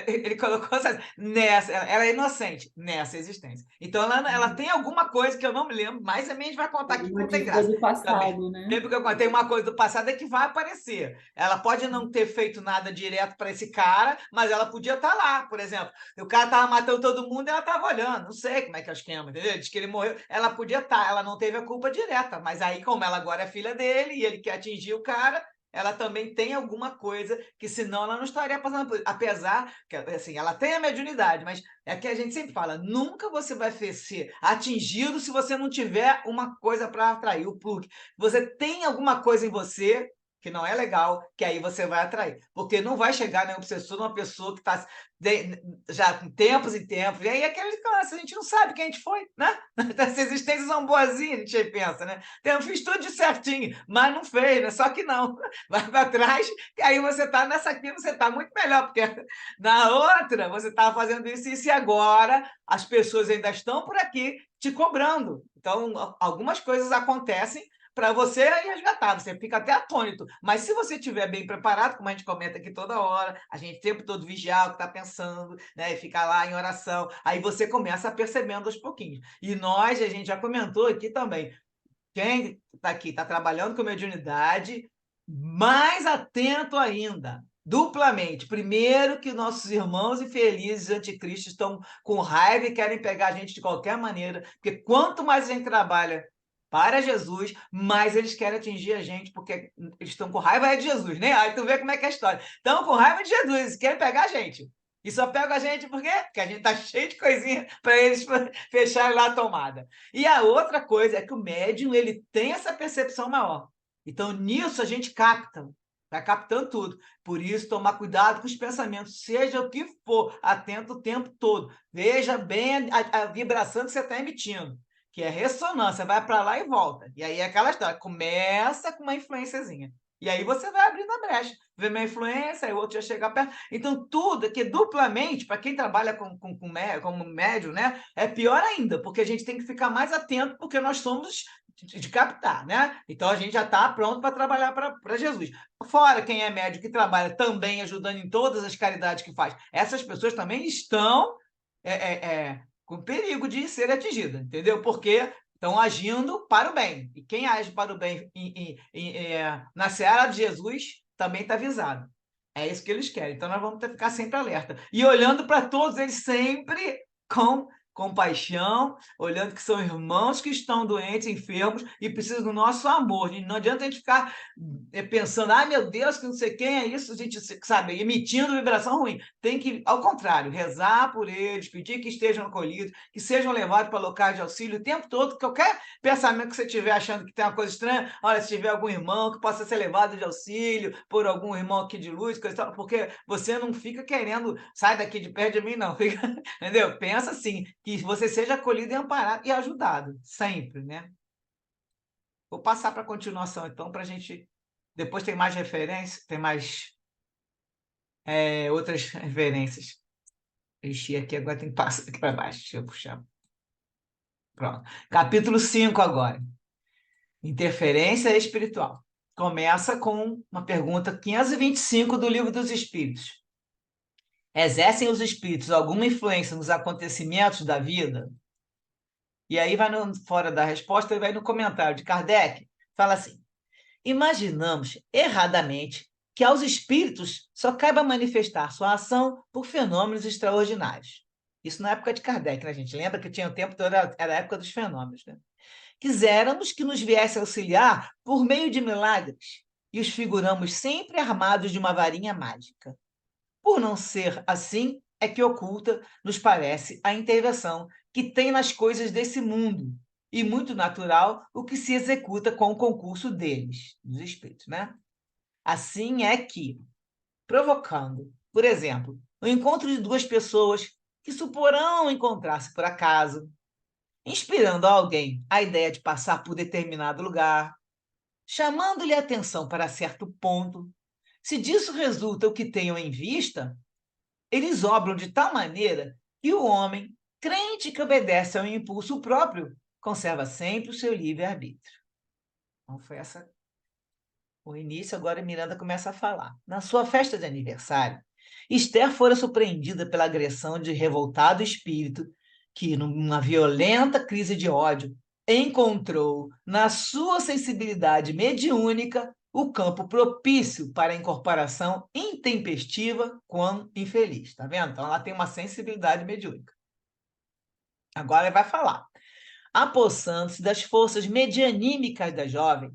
Ele colocou assim, nessa... Ela é inocente, nessa existência. Então, ela tem alguma coisa que eu não me lembro, mas também a gente vai contar aqui que Uma não tem dívida graça. do Também. passado, né? Mesmo que eu contei uma coisa do passado, é que vai aparecer. Ela pode não ter feito nada direto para esse cara, mas ela podia estar lá, por exemplo. O cara estava matando todo mundo e ela estava olhando. Não sei como é que é o esquema, entendeu? Diz que ele morreu. Ela podia estar, ela não teve a culpa direta, mas aí, como ela agora é filha dele e ele quer atingir o cara, ela também tem alguma coisa que, senão, ela não estaria passando por isso. Apesar que, assim, ela tem a mediunidade, mas é que a gente sempre fala, nunca você vai ser atingido se você não tiver uma coisa para atrair, o plug. Você tem alguma coisa em você que não é legal, que aí você vai atrair. Porque não vai chegar nenhum obsessor numa pessoa que está já com tempos e tempos, e aí aquele câncer, a gente não sabe quem a gente foi, né? Essas existências são boazinhas, a gente pensa, né? Eu fiz tudo de certinho, mas não fez, né? Só que não. Vai para trás, e aí você está nessa aqui, você está muito melhor, porque na outra você estava fazendo isso, e agora as pessoas ainda estão por aqui te cobrando. Então, algumas coisas acontecem para você resgatar, você fica até atônito. Mas se você estiver bem preparado, como a gente comenta aqui toda hora, a gente o tempo todo vigiar o que está pensando, né, e ficar lá em oração, aí você começa a percebendo aos pouquinhos. E nós, a gente já comentou aqui também, quem está aqui, está trabalhando com mediunidade, mais atento ainda, duplamente. Primeiro, que nossos irmãos infelizes anticristos estão com raiva e querem pegar a gente de qualquer maneira, porque quanto mais a gente trabalha para Jesus, mais eles querem atingir a gente, porque eles estão com raiva de Jesus, né? Aí tu vê como é que é a história. Estão com raiva de Jesus, querem pegar a gente. E só pega a gente por quê? Porque a gente está cheio de coisinha para eles fecharem lá a tomada. E a outra coisa é que o médium ele tem essa percepção maior. Então, nisso a gente capta, vai captando tudo. Por isso, tomar cuidado com os pensamentos, seja o que for, atento o tempo todo. Veja bem a vibração que você está emitindo, que é ressonância, vai para lá e volta. E aí é aquela história, começa com uma influenciazinha. E aí você vai abrindo a brecha, vê uma influência, aí o outro já chega perto. Então, tudo aqui duplamente, para quem trabalha como médium, né, é pior ainda, porque a gente tem que ficar mais atento, porque nós somos de captar, né? Então, a gente já está pronto para trabalhar para Jesus. Fora quem é médium que trabalha também ajudando em todas as caridades que faz, essas pessoas também estão com perigo de ser atingida, entendeu? Porque estão agindo para o bem. E quem age para o bem na seara de Jesus também está avisado. É isso que eles querem. Então, nós vamos ter que ficar sempre alerta. E olhando para todos eles sempre com compaixão, olhando que são irmãos que estão doentes, enfermos, e precisam do nosso amor. Não adianta a gente ficar pensando, ai meu Deus, que não sei quem é isso, a gente sabe, emitindo vibração ruim. Tem que, ao contrário, rezar por eles, pedir que estejam acolhidos, que sejam levados para locais de auxílio o tempo todo. Qualquer pensamento que você estiver achando que tem uma coisa estranha, olha, se tiver algum irmão que possa ser levado de auxílio por algum irmão aqui de luz, coisa tal, porque você não fica querendo, sai daqui de perto de mim, não. Fica, entendeu? Pensa assim, que você seja acolhido e amparado e ajudado, sempre, né? Vou passar para a continuação, então, para a gente... Depois tem mais referências, tem mais outras referências. Enchi aqui, agora tem que passar aqui para baixo. Deixa eu puxar. Pronto. Capítulo 5 agora. Interferência espiritual. Começa com uma pergunta 525 do Livro dos Espíritos. Exercem os espíritos alguma influência nos acontecimentos da vida? E aí vai fora da resposta e vai no comentário de Kardec, fala assim: imaginamos erradamente que aos espíritos só caiba manifestar sua ação por fenômenos extraordinários. Isso na época de Kardec, né, gente? Lembra que tinha o tempo todo, era a época dos fenômenos, né? Quiséramos que nos viesse auxiliar por meio de milagres, e os figuramos sempre armados de uma varinha mágica. Por não ser assim, é que oculta, nos parece, a intervenção que tem nas coisas desse mundo, e muito natural o que se executa com o concurso deles, dos espíritos, né? Assim é que, provocando, por exemplo, o encontro de duas pessoas que suporão encontrar-se por acaso, inspirando a alguém a ideia de passar por determinado lugar, chamando-lhe a atenção para certo ponto, se disso resulta o que tenham em vista, eles obram de tal maneira que o homem, crente que obedece ao impulso próprio, conserva sempre o seu livre-arbítrio. Então, foi essa o início, agora Miranda começa a falar. Na sua festa de aniversário, Esther fora surpreendida pela agressão de revoltado espírito que, numa violenta crise de ódio, encontrou na sua sensibilidade mediúnica o campo propício para a incorporação intempestiva com infeliz. Tá vendo? Então, ela tem uma sensibilidade mediúnica. Agora ele vai falar. Apossando-se das forças medianímicas da jovem,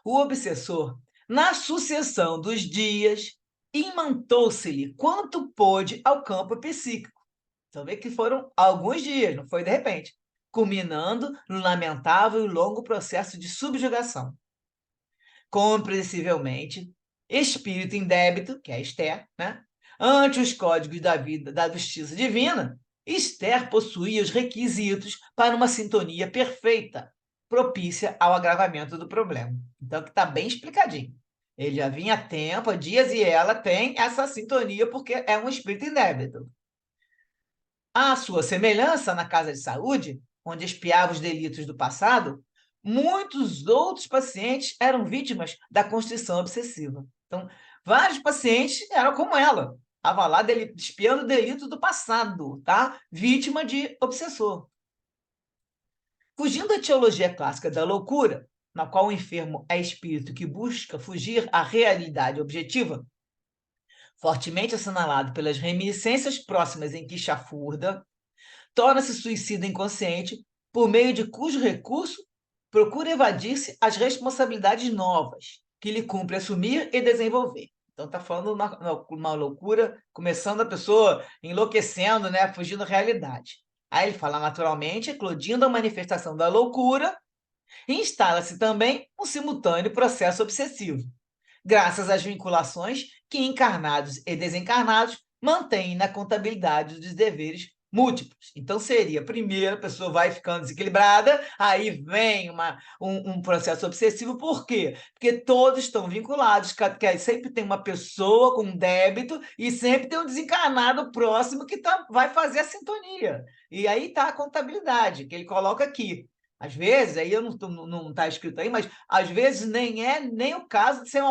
o obsessor, na sucessão dos dias, imantou-se-lhe quanto pôde ao campo psíquico. Então, vê que foram alguns dias, não foi de repente, culminando no lamentável e longo processo de subjugação. Compreensivelmente, espírito em débito, que é Esther, né? Ante os códigos da vida, da justiça divina, Esther possuía os requisitos para uma sintonia perfeita, propícia ao agravamento do problema. Então, que está bem explicadinho. Ele já vinha há tempo, há dias, e ela tem essa sintonia porque é um espírito em débito. À sua semelhança, na casa de saúde, onde espiava os delitos do passado, muitos outros pacientes eram vítimas da constrição obsessiva. Então, vários pacientes eram como ela, estava lá espiando o delito do passado, tá? Vítima de obsessor. Fugindo da teologia clássica da loucura, na qual o enfermo é espírito que busca fugir à realidade objetiva, fortemente assinalado pelas reminiscências próximas em que chafurda, torna-se suicida inconsciente, por meio de cujo recurso procura evadir-se as responsabilidades novas que lhe cumpre assumir e desenvolver. Então, está falando uma loucura, começando a pessoa enlouquecendo, né, fugindo da realidade. Aí ele fala, naturalmente, eclodindo a manifestação da loucura, instala-se também um simultâneo processo obsessivo, graças às vinculações que encarnados e desencarnados mantêm na contabilidade dos deveres múltiplos. Então, seria, primeiro, a pessoa vai ficando desequilibrada, aí vem um processo obsessivo. Por quê? Porque todos estão vinculados, que sempre tem uma pessoa com um débito e sempre tem um desencarnado próximo que vai fazer a sintonia. E aí está a contabilidade, que ele coloca aqui. Às vezes, aí não está escrito aí, mas às vezes nem o caso de ser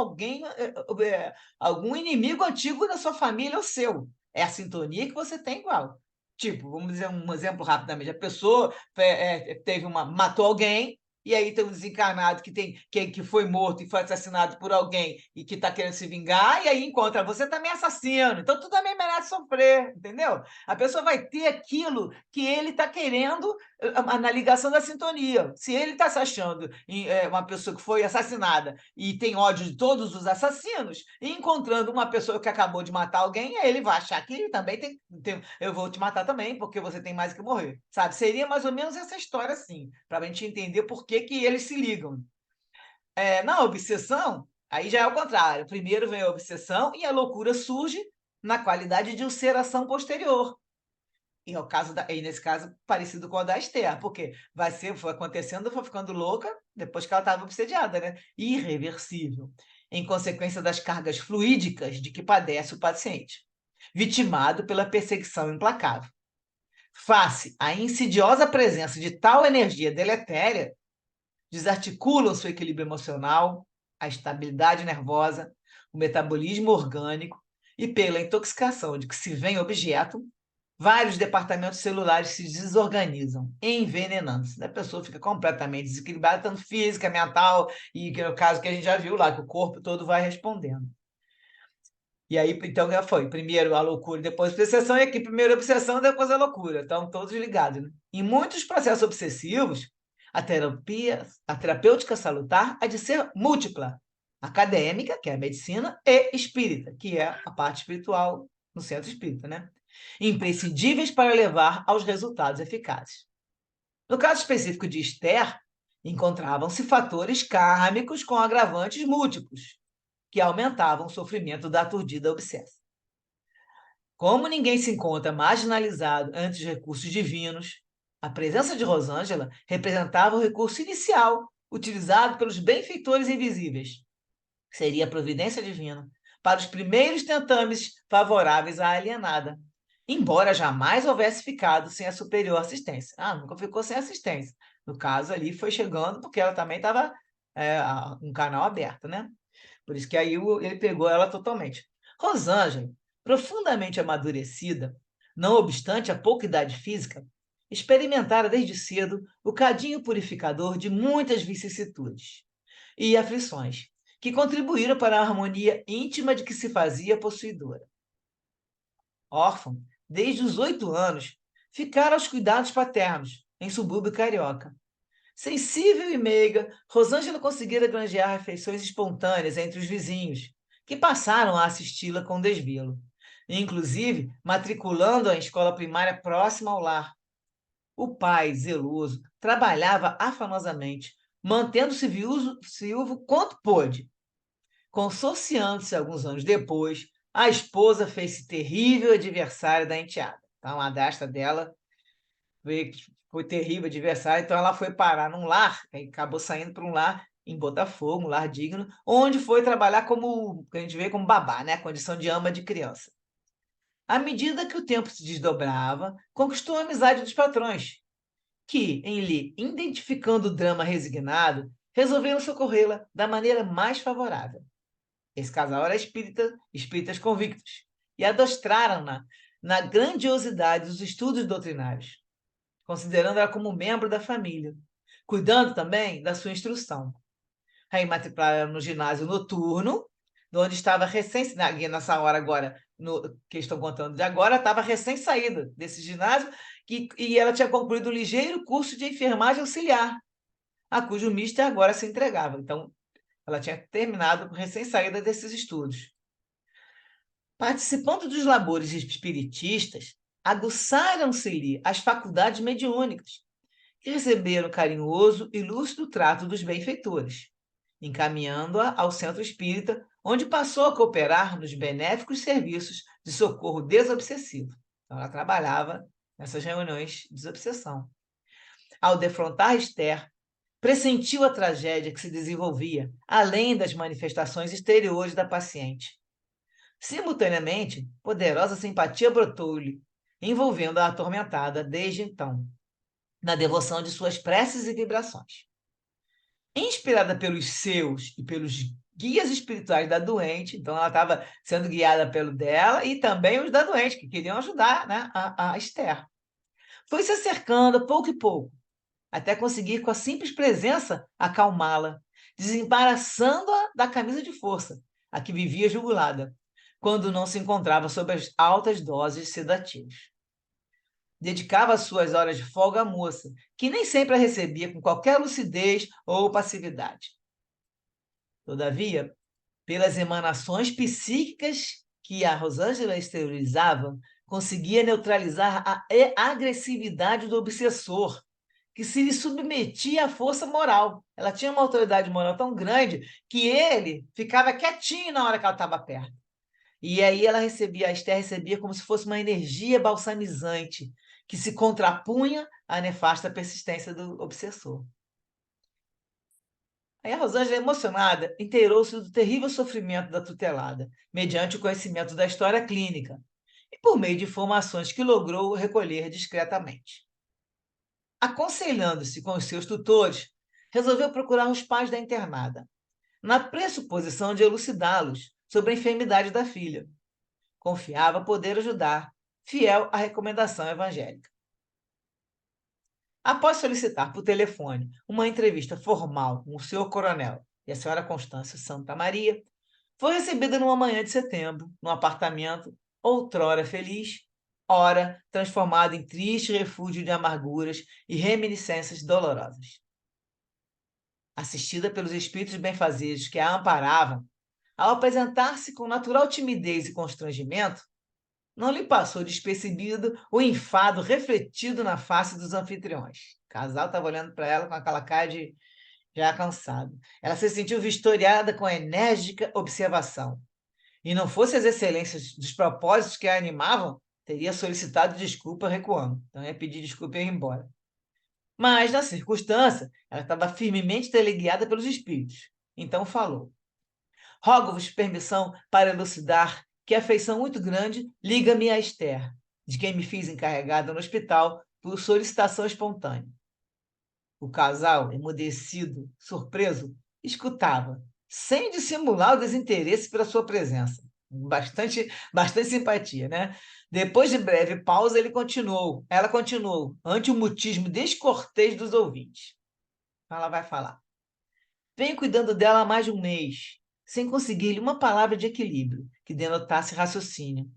algum inimigo antigo da sua família ou seu. É a sintonia que você tem igual. Tipo, vamos dizer um exemplo rapidamente. A pessoa matou alguém, e aí tem um desencarnado que foi morto e foi assassinado por alguém e que está querendo se vingar, e aí encontra você também assassino. Então, tu também merece sofrer, entendeu? A pessoa vai ter aquilo que ele está querendo na ligação da sintonia. Se ele está se achando uma pessoa que foi assassinada e tem ódio de todos os assassinos, e encontrando uma pessoa que acabou de matar alguém, ele vai achar que ele também eu vou te matar também, porque você tem mais que morrer, sabe? Seria mais ou menos essa história, assim, para a gente entender por que eles se ligam. Na obsessão, aí já é o contrário. Primeiro vem a obsessão e a loucura surge na qualidade de ulceração posterior. E nesse caso, parecido com a da Esther, porque foi acontecendo, foi ficando louca depois que ela estava obsediada, né? Irreversível, em consequência das cargas fluídicas de que padece o paciente, vitimado pela perseguição implacável. Face à insidiosa presença de tal energia deletéria, desarticulam seu equilíbrio emocional, a estabilidade nervosa, o metabolismo orgânico e, pela intoxicação de que se vem objeto, vários departamentos celulares se desorganizam, envenenando-se. A pessoa fica completamente desequilibrada, tanto física, mental, e que é o caso que a gente já viu lá, que o corpo todo vai respondendo. E aí, então, já foi. Primeiro a loucura, depois a obsessão, e aqui primeiro a obsessão, depois a loucura. Estão todos ligados, né? Em muitos processos obsessivos, a terapêutica salutar há de ser múltipla. Acadêmica, que é a medicina, e espírita, que é a parte espiritual no centro espírita, né? Imprescindíveis para levar aos resultados eficazes. No caso específico de Esther, encontravam-se fatores kármicos com agravantes múltiplos, que aumentavam o sofrimento da aturdida obsessa. Como ninguém se encontra marginalizado ante os recursos divinos, a presença de Rosângela representava o recurso inicial utilizado pelos benfeitores invisíveis. Seria a providência divina para os primeiros tentames favoráveis à alienada, embora jamais houvesse ficado sem a superior assistência. Nunca ficou sem assistência. No caso ali, foi chegando porque ela também estava um canal aberto, né? Por isso que aí ele pegou ela totalmente. Rosângela, profundamente amadurecida, não obstante a pouca idade física, experimentara desde cedo o cadinho purificador de muitas vicissitudes e aflições, que contribuíram para a harmonia íntima de que se fazia possuidora. Órfã, desde os 8 anos, ficara aos cuidados paternos, em subúrbio carioca. Sensível e meiga, Rosângela conseguira granjear refeições espontâneas entre os vizinhos, que passaram a assisti-la com desvelo, inclusive matriculando-a em escola primária próxima ao lar. O pai, zeloso, trabalhava afanosamente, mantendo-se viúvo quanto pôde. Consorciando-se alguns anos depois, a esposa fez-se terrível adversária da enteada. Então, a madrasta dela foi terrível adversária, então ela foi parar num lar, aí acabou saindo para um lar em Botafogo, um lar digno, onde foi trabalhar como, que a gente vê como babá, né? Condição de ama de criança. À medida que o tempo se desdobrava, conquistou a amizade dos patrões, que, em lhe identificando o drama resignado, resolveram socorrê-la da maneira mais favorável. Esse casal era espíritas convictos, e adostraram-na na grandiosidade dos estudos doutrinários, considerando-a como membro da família, cuidando também da sua instrução. Aí matricularam no ginásio noturno, onde estava nessa hora agora, que estão contando de agora, estava recém-saída desse ginásio, e ela tinha concluído um ligeiro curso de enfermagem auxiliar, a cujo mister agora se entregava. Então, ela tinha terminado recém-saída desses estudos. Participando dos labores espiritistas, aguçaram-se-lhe as faculdades mediúnicas, que receberam carinhoso e lúcido trato dos benfeitores, encaminhando-a ao centro espírita, onde passou a cooperar nos benéficos serviços de socorro desobsessivo. Então, ela trabalhava nessas reuniões de desobsessão. Ao defrontar Esther, pressentiu a tragédia que se desenvolvia, além das manifestações exteriores da paciente. Simultaneamente, poderosa simpatia brotou-lhe, envolvendo a atormentada desde então, na devoção de suas preces e vibrações. Inspirada pelos seus e pelos guias espirituais da doente, então ela estava sendo guiada pelo dela e também os da doente, que queriam ajudar, né, a Esther. Foi se acercando pouco e pouco, até conseguir, com a simples presença, acalmá-la, desembaraçando-a da camisa de força, a que vivia jugulada, quando não se encontrava sob as altas doses sedativas. Dedicava suas horas de folga à moça, que nem sempre a recebia com qualquer lucidez ou passividade. Todavia, pelas emanações psíquicas que a Rosângela exteriorizava, conseguia neutralizar a agressividade do obsessor, que se lhe submetia à força moral. Ela tinha uma autoridade moral tão grande que ele ficava quietinho na hora que ela estava perto. E aí a Esther recebia como se fosse uma energia balsamizante que se contrapunha à nefasta persistência do obsessor. Aí a Rosângela, emocionada, inteirou-se do terrível sofrimento da tutelada, mediante o conhecimento da história clínica, e por meio de informações que logrou recolher discretamente. Aconselhando-se com os seus tutores, resolveu procurar os pais da internada, na pressuposição de elucidá-los sobre a enfermidade da filha. Confiava poder ajudar, fiel à recomendação evangélica. Após solicitar por telefone uma entrevista formal com o senhor coronel e a senhora Constância Santa Maria, foi recebida numa manhã de setembro, num apartamento outrora feliz, ora transformado em triste refúgio de amarguras e reminiscências dolorosas. Assistida pelos espíritos benfazejos que a amparavam, ao apresentar-se com natural timidez e constrangimento, não lhe passou despercebido o enfado refletido na face dos anfitriões. O casal estava olhando para ela com aquela cara de já cansado. Ela se sentiu vistoriada com enérgica observação. E não fosse as excelências dos propósitos que a animavam, teria solicitado desculpa recuando. Então ia pedir desculpa e ir embora. Mas, na circunstância, ela estava firmemente teleguiada pelos espíritos. Então falou: rogo-vos permissão para elucidar que afeição muito grande liga-me a Esther, de quem me fiz encarregada no hospital por solicitação espontânea. O casal, emudecido, surpreso, escutava, sem dissimular o desinteresse pela sua presença. Bastante simpatia, né? Depois de breve pausa, ela continuou, ante o mutismo descortês dos ouvintes. Ela vai falar. Venho cuidando dela há mais de um mês, sem conseguir-lhe uma palavra de equilíbrio que denotasse raciocínio.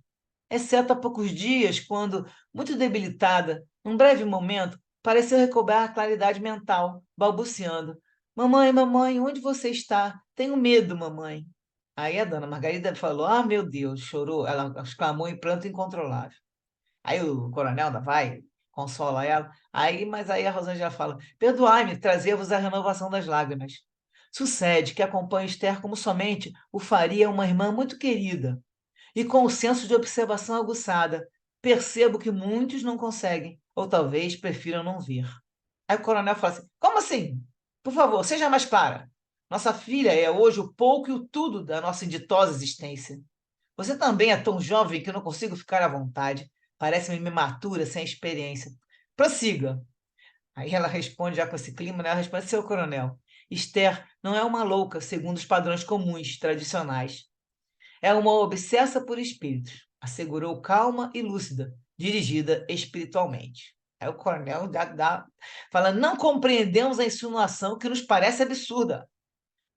Exceto há poucos dias, quando, muito debilitada, num breve momento, pareceu recobrar a claridade mental, balbuciando. Mamãe, mamãe, onde você está? Tenho medo, mamãe. Aí a dona Margarida falou, ah, meu Deus, chorou. Ela exclamou em pranto incontrolável. Aí o coronel ainda vai, consola ela. Mas aí a Rosângela fala, perdoai-me trazer-vos a renovação das lágrimas. Sucede que acompanho Esther como somente o faria uma irmã muito querida, e com o senso de observação aguçada, percebo que muitos não conseguem, ou talvez prefiram não ver. Aí o coronel fala assim: como assim? Por favor, seja mais clara. Nossa filha é hoje o pouco e o tudo da nossa inditosa existência. Você também é tão jovem que eu não consigo ficar à vontade. Parece-me imatura, sem experiência. Prossiga. Aí ela responde, já com esse clima, né? Ela responde: seu coronel, Esther não é uma louca, segundo os padrões comuns, tradicionais. É uma obsessa por espíritos, assegurou calma e lúcida, dirigida espiritualmente. Aí o coronel fala, não compreendemos a insinuação que nos parece absurda.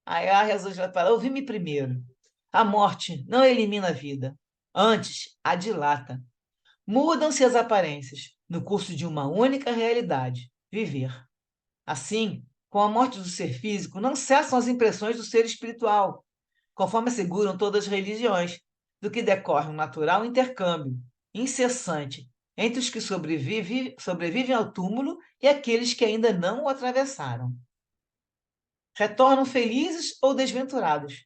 Aí a Rosângela fala, ouvi-me primeiro. A morte não elimina a vida, antes a dilata. Mudam-se as aparências no curso de uma única realidade, viver. Assim, com a morte do ser físico, não cessam as impressões do ser espiritual, conforme asseguram todas as religiões, do que decorre um natural intercâmbio incessante entre os que sobrevivem ao túmulo e aqueles que ainda não o atravessaram. Retornam felizes ou desventurados,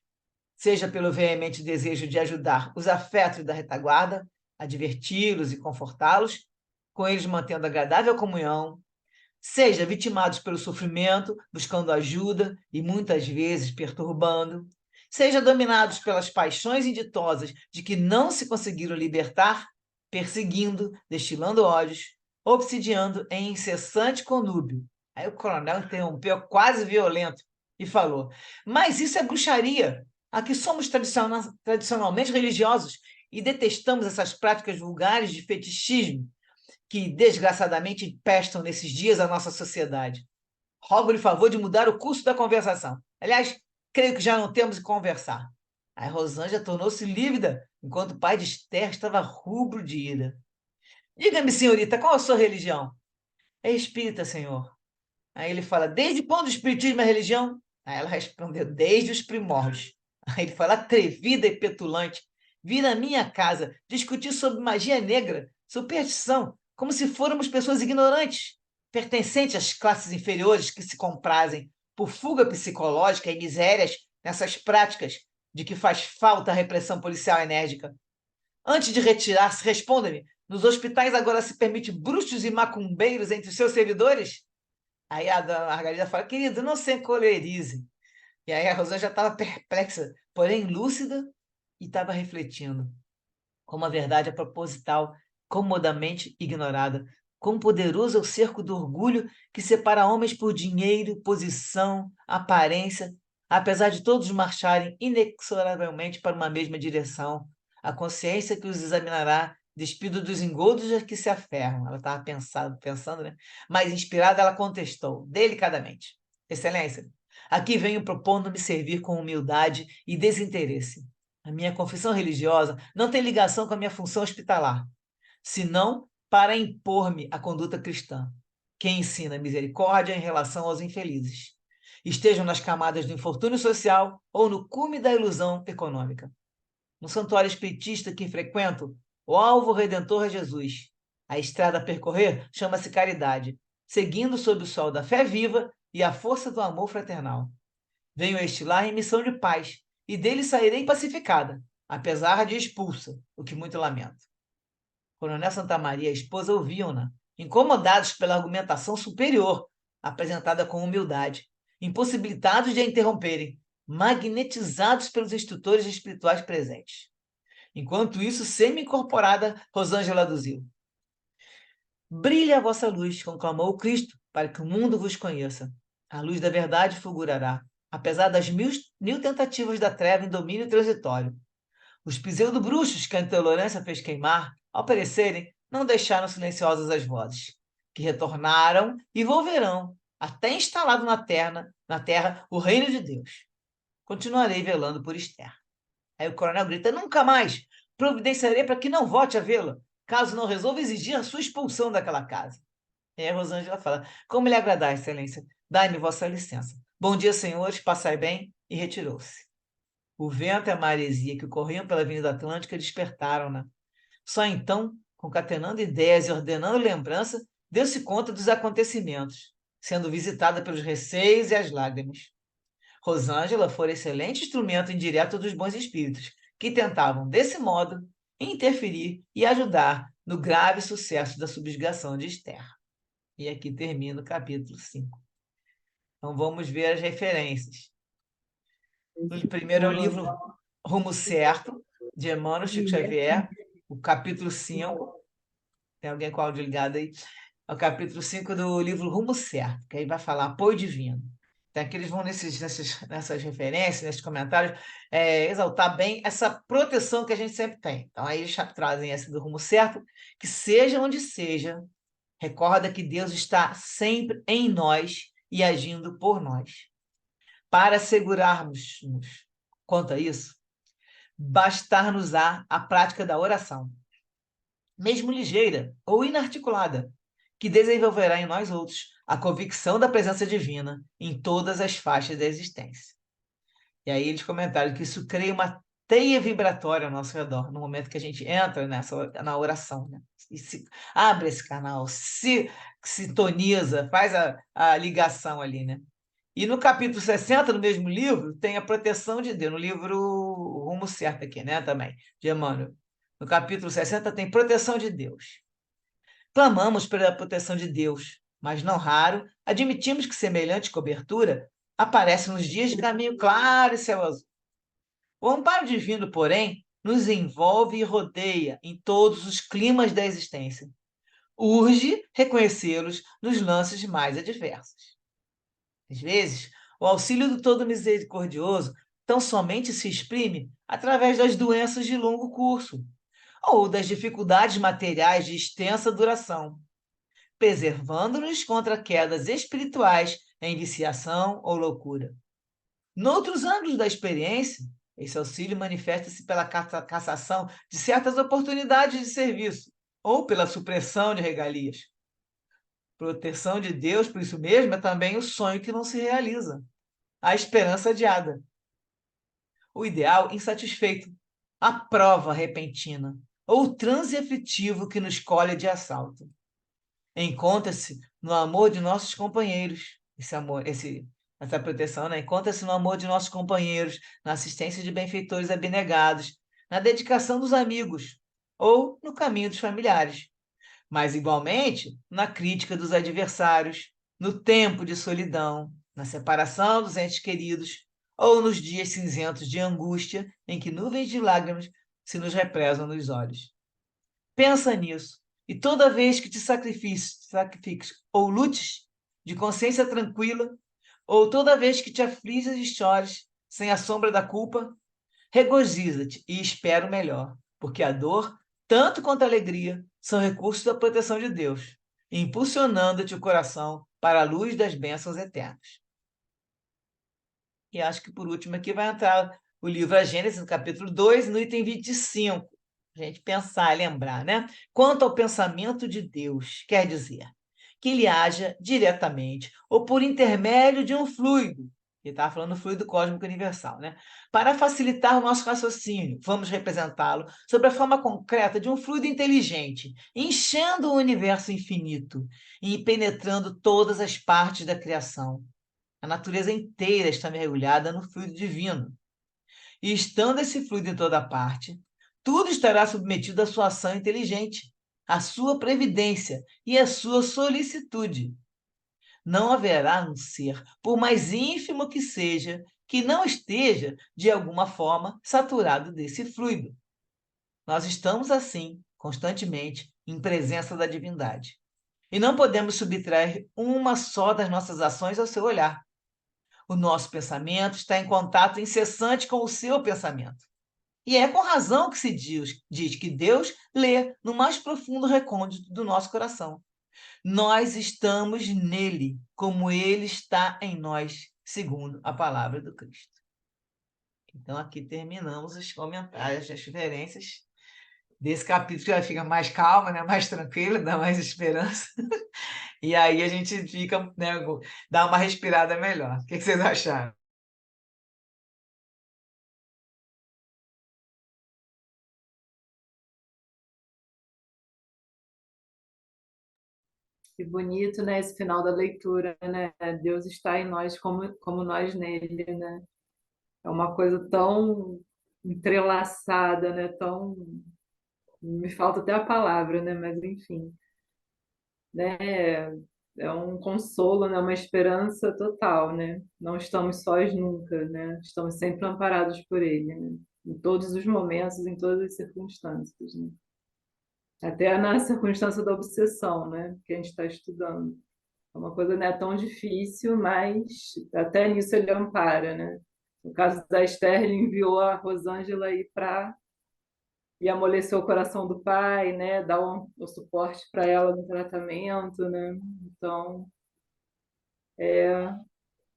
seja pelo veemente desejo de ajudar os afetos da retaguarda, a diverti-los e confortá-los, com eles mantendo agradável comunhão, seja vitimados pelo sofrimento, buscando ajuda e muitas vezes perturbando, seja dominados pelas paixões inditosas de que não se conseguiram libertar, perseguindo, destilando ódios, obsidiando em incessante conúbio. Aí o coronel interrompeu, quase violento, e falou: mas isso é bruxaria. Aqui somos tradicionalmente religiosos e detestamos essas práticas vulgares de fetichismo que, desgraçadamente, empestam nesses dias a nossa sociedade. Rogo-lhe favor de mudar o curso da conversação. Aliás, creio que já não temos que conversar. A Rosângela tornou-se lívida, enquanto o pai de Esther estava rubro de ira. Diga-me, senhorita, qual a sua religião? É espírita, senhor. Aí ele fala, desde quando o espiritismo é religião? Aí ela respondeu, desde os primórdios. Aí ele fala, atrevida e petulante, vir na minha casa discutir sobre magia negra, superstição, como se fôramos pessoas ignorantes, pertencentes às classes inferiores que se comprazem por fuga psicológica e misérias nessas práticas de que faz falta a repressão policial enérgica. Antes de retirar-se, responda-me, nos hospitais agora se permite bruxos e macumbeiros entre os seus servidores? Aí a dona Margarida fala, querido, não se encolerize. E aí a Rosângela já estava perplexa, porém lúcida, e estava refletindo. Como a verdade é proposital, comodamente ignorada. Quão poderoso é o cerco do orgulho que separa homens por dinheiro, posição, aparência, apesar de todos marcharem inexoravelmente para uma mesma direção. A consciência que os examinará, despido dos engodos a que se aferram. Ela estava pensando, né? Mas inspirada, ela contestou, delicadamente. Excelência, aqui venho propondo-me servir com humildade e desinteresse. A minha confissão religiosa não tem ligação com a minha função hospitalar, senão para impor-me a conduta cristã, que ensina misericórdia em relação aos infelizes, estejam nas camadas do infortúnio social ou no cume da ilusão econômica. No santuário espiritista que frequento, o alvo redentor é Jesus. A estrada a percorrer chama-se caridade, seguindo sob o sol da fé viva e a força do amor fraternal. Venho a este lar em missão de paz, e dele sairei pacificada, apesar de expulsa, o que muito lamento. Coronel Santa Maria e a esposa ouviam-na, incomodados pela argumentação superior, apresentada com humildade, impossibilitados de a interromperem, magnetizados pelos instrutores espirituais presentes. Enquanto isso, semi-incorporada, Rosângela aduziu. Brilha a vossa luz, conclamou o Cristo, para que o mundo vos conheça. A luz da verdade fulgurará. apesar das mil tentativas da treva em domínio transitório. Os pseudo-bruxos que a intolerância fez queimar, ao perecerem, não deixaram silenciosas as vozes, que retornaram e volverão, até instalado na terra o reino de Deus. Continuarei velando por Esther. Aí o coronel grita, nunca mais! Providenciarei para que não volte a vê-la, caso não resolva exigir a sua expulsão daquela casa. E aí a Rosângela fala, como lhe agradar, excelência, dai-me vossa licença. Bom dia, senhores, passai bem, e retirou-se. O vento e a maresia que corriam pela Avenida Atlântica despertaram-na. Só então, concatenando ideias e ordenando lembrança, deu-se conta dos acontecimentos, sendo visitada pelos receios e as lágrimas. Rosângela fora excelente instrumento indireto dos bons espíritos, que tentavam, desse modo, interferir e ajudar no grave sucesso da subjugação de Esther. E aqui termina o capítulo 5. Então vamos ver as referências. O primeiro é o livro Rumo Certo, de Emmanuel Chico Xavier, o capítulo 5. Tem alguém com o áudio ligado aí? É o capítulo 5 do livro Rumo Certo, que aí vai falar apoio divino. Então, aqui eles vão nessas referências, nesses comentários, exaltar bem essa proteção que a gente sempre tem. Então, aí eles trazem essa do Rumo Certo, que seja onde seja, recorda que Deus está sempre em nós e agindo por nós. Para assegurarmos-nos quanto a isso, bastar-nos-á a prática da oração, mesmo ligeira ou inarticulada, que desenvolverá em nós outros a convicção da presença divina em todas as faixas da existência. E aí eles comentaram que isso cria uma teia vibratória ao nosso redor, no momento que a gente entra na oração, né? E abre esse canal, se sintoniza, faz a ligação ali, né? E no capítulo 60, no mesmo livro, tem a proteção de Deus, no livro Rumo Certo aqui, né, também, de Emmanuel. No capítulo 60 tem proteção de Deus. Clamamos pela proteção de Deus, mas não raro admitimos que semelhante cobertura aparece nos dias de caminho claro e céu azul. O amparo divino, porém, nos envolve e rodeia em todos os climas da existência. Urge reconhecê-los nos lances mais adversos. Às vezes, o auxílio do Todo Misericordioso tão somente se exprime através das doenças de longo curso ou das dificuldades materiais de extensa duração, preservando-nos contra quedas espirituais em viciação ou loucura. Noutros ângulos da experiência, esse auxílio manifesta-se pela cassação de certas oportunidades de serviço ou pela supressão de regalias. Proteção de Deus, por isso mesmo, é também o sonho que não se realiza, a esperança adiada, o ideal insatisfeito, a prova repentina, ou o transe aflitivo que nos colhe de assalto. Encontra-se no amor de nossos companheiros, essa proteção, né? Encontra-se no amor de nossos companheiros, na assistência de benfeitores abnegados, na dedicação dos amigos, ou no caminho dos familiares, mas igualmente na crítica dos adversários, no tempo de solidão, na separação dos entes queridos, ou nos dias cinzentos de angústia em que nuvens de lágrimas se nos represam nos olhos. Pensa nisso, e toda vez que te sacrifiques ou lutes de consciência tranquila, ou toda vez que te afliges e chores sem a sombra da culpa, regozija-te e espera o melhor, porque a dor, tanto quanto a alegria, são recursos da proteção de Deus, impulsionando-te o coração para a luz das bênçãos eternas. E acho que, por último, aqui vai entrar o livro A Gênesis, no capítulo 2, no item 25. A gente pensar e lembrar, né? Quanto ao pensamento de Deus, quer dizer que ele haja diretamente ou por intermédio de um fluido, ele estava falando do fluido cósmico universal, né? Para facilitar o nosso raciocínio, vamos representá-lo sob a forma concreta de um fluido inteligente, enchendo o universo infinito e penetrando todas as partes da criação. A natureza inteira está mergulhada no fluido divino. E estando esse fluido em toda parte, tudo estará submetido à sua ação inteligente, à sua previdência e à sua solicitude. Não haverá um ser, por mais ínfimo que seja, que não esteja, de alguma forma, saturado desse fluido. Nós estamos, assim, constantemente, em presença da divindade. E não podemos subtrair uma só das nossas ações ao seu olhar. O nosso pensamento está em contato incessante com o seu pensamento. E é com razão que se diz que Deus lê no mais profundo recôndito do nosso coração. Nós estamos nele, como ele está em nós, segundo a palavra do Cristo. Então, aqui terminamos os comentários, as referências desse capítulo, que já fica mais calma, né? Mais tranquila, dá mais esperança. E aí a gente fica, né, dá uma respirada melhor. O que vocês acharam? Que bonito, né, esse final da leitura, né? Deus está em nós como nós nele, né? É uma coisa tão entrelaçada, né? Tão... Me falta até a palavra, né? Mas, enfim, né? É um consolo, né? Uma esperança total, né? Não estamos sós nunca, né? Estamos sempre amparados por Ele, né? Em todos os momentos, em todas as circunstâncias, né? Até na circunstância da obsessão, né? Que a gente está estudando. É uma coisa não é tão difícil, mas até nisso ele ampara, né? No caso da Esther, ele enviou a Rosângela aí para e amolecer o coração do pai, né? Dar o suporte para ela no tratamento, né? Então,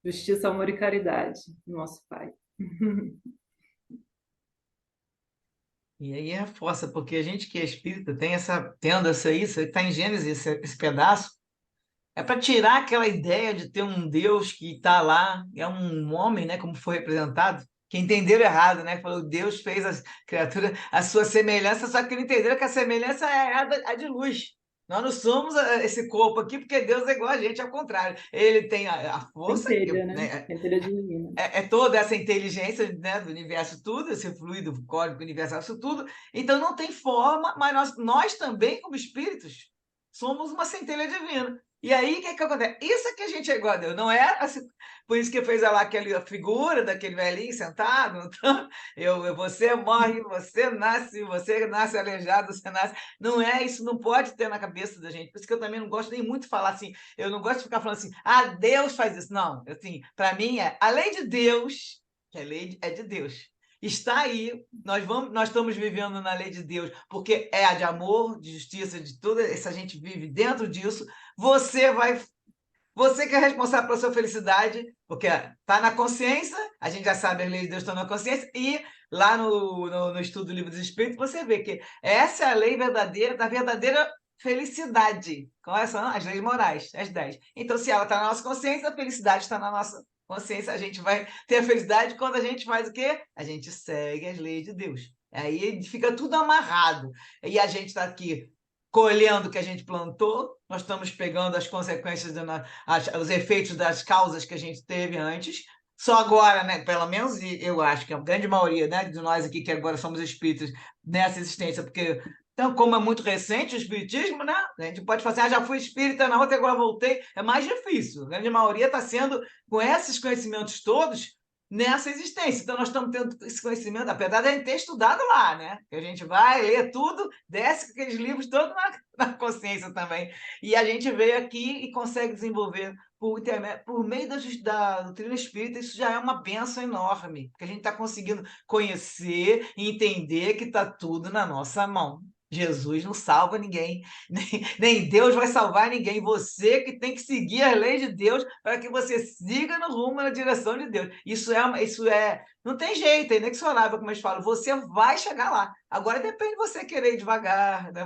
justiça, amor e caridade, nosso pai. E aí reforça, porque a gente que é espírita tem essa tendência, isso está em Gênesis, esse pedaço, é para tirar aquela ideia de ter um Deus que está lá, é um homem, né, como foi representado, que entenderam errado, né? Falou, Deus fez as criaturas à sua semelhança, só que não entenderam que a semelhança é a de luz. Nós não somos esse corpo aqui, porque Deus é igual a gente, ao contrário. Ele tem a força, Centelha, né? né? Centelha divina. É toda essa inteligência, né, do universo tudo, esse fluido cósmico universal, isso tudo. Então não tem forma, mas nós também, como espíritos, somos uma centelha divina. E aí, o que acontece? Isso é que a gente é igual a Deus, não é assim, por isso que fez lá aquela figura daquele velhinho sentado, então, você morre, você nasce aleijado, você nasce... Não é isso, não pode ter na cabeça da gente. Por isso que eu também não gosto nem muito de falar assim, eu não gosto de ficar falando assim, Deus faz isso. Não, assim, para mim a lei de Deus, que a lei é de Deus, está aí, nós estamos vivendo na lei de Deus, porque é a de amor, de justiça, de tudo, se a gente vive dentro disso, você que é responsável pela sua felicidade, porque está na consciência, a gente já sabe as leis de Deus estão na consciência, e lá no estudo do Livro dos Espíritos, você vê que essa é a lei verdadeira, da verdadeira felicidade. Quais são as leis morais? As 10. Então, se ela está na nossa consciência, a felicidade está na nossa consciência. A gente vai ter a felicidade quando a gente faz o quê? A gente segue as leis de Deus. Aí fica tudo amarrado. E a gente está aqui colhendo o que a gente plantou, nós estamos pegando as consequências, os efeitos das causas que a gente teve antes. Só agora, né, pelo menos eu acho que a grande maioria, né, de nós aqui que agora somos espíritas nessa existência, porque então, como é muito recente o espiritismo, né, a gente pode falar assim, já fui espírita na outra, agora voltei, é mais difícil. A grande maioria está sendo, com esses conhecimentos todos, nessa existência. Então, nós estamos tendo esse conhecimento, apesar de a gente ter estudado lá, né? Que a gente vai ler tudo, desce com aqueles livros todos na consciência também. E a gente veio aqui e consegue desenvolver por meio da doutrina espírita, isso já é uma bênção enorme, porque a gente está conseguindo conhecer e entender que está tudo na nossa mão. Jesus não salva ninguém, nem Deus vai salvar ninguém. Você que tem que seguir as leis de Deus para que você siga no rumo, na direção de Deus. Isso é, não tem jeito, é inexorável, como eles falam. Você vai chegar lá. Agora depende de você querer ir devagar, né?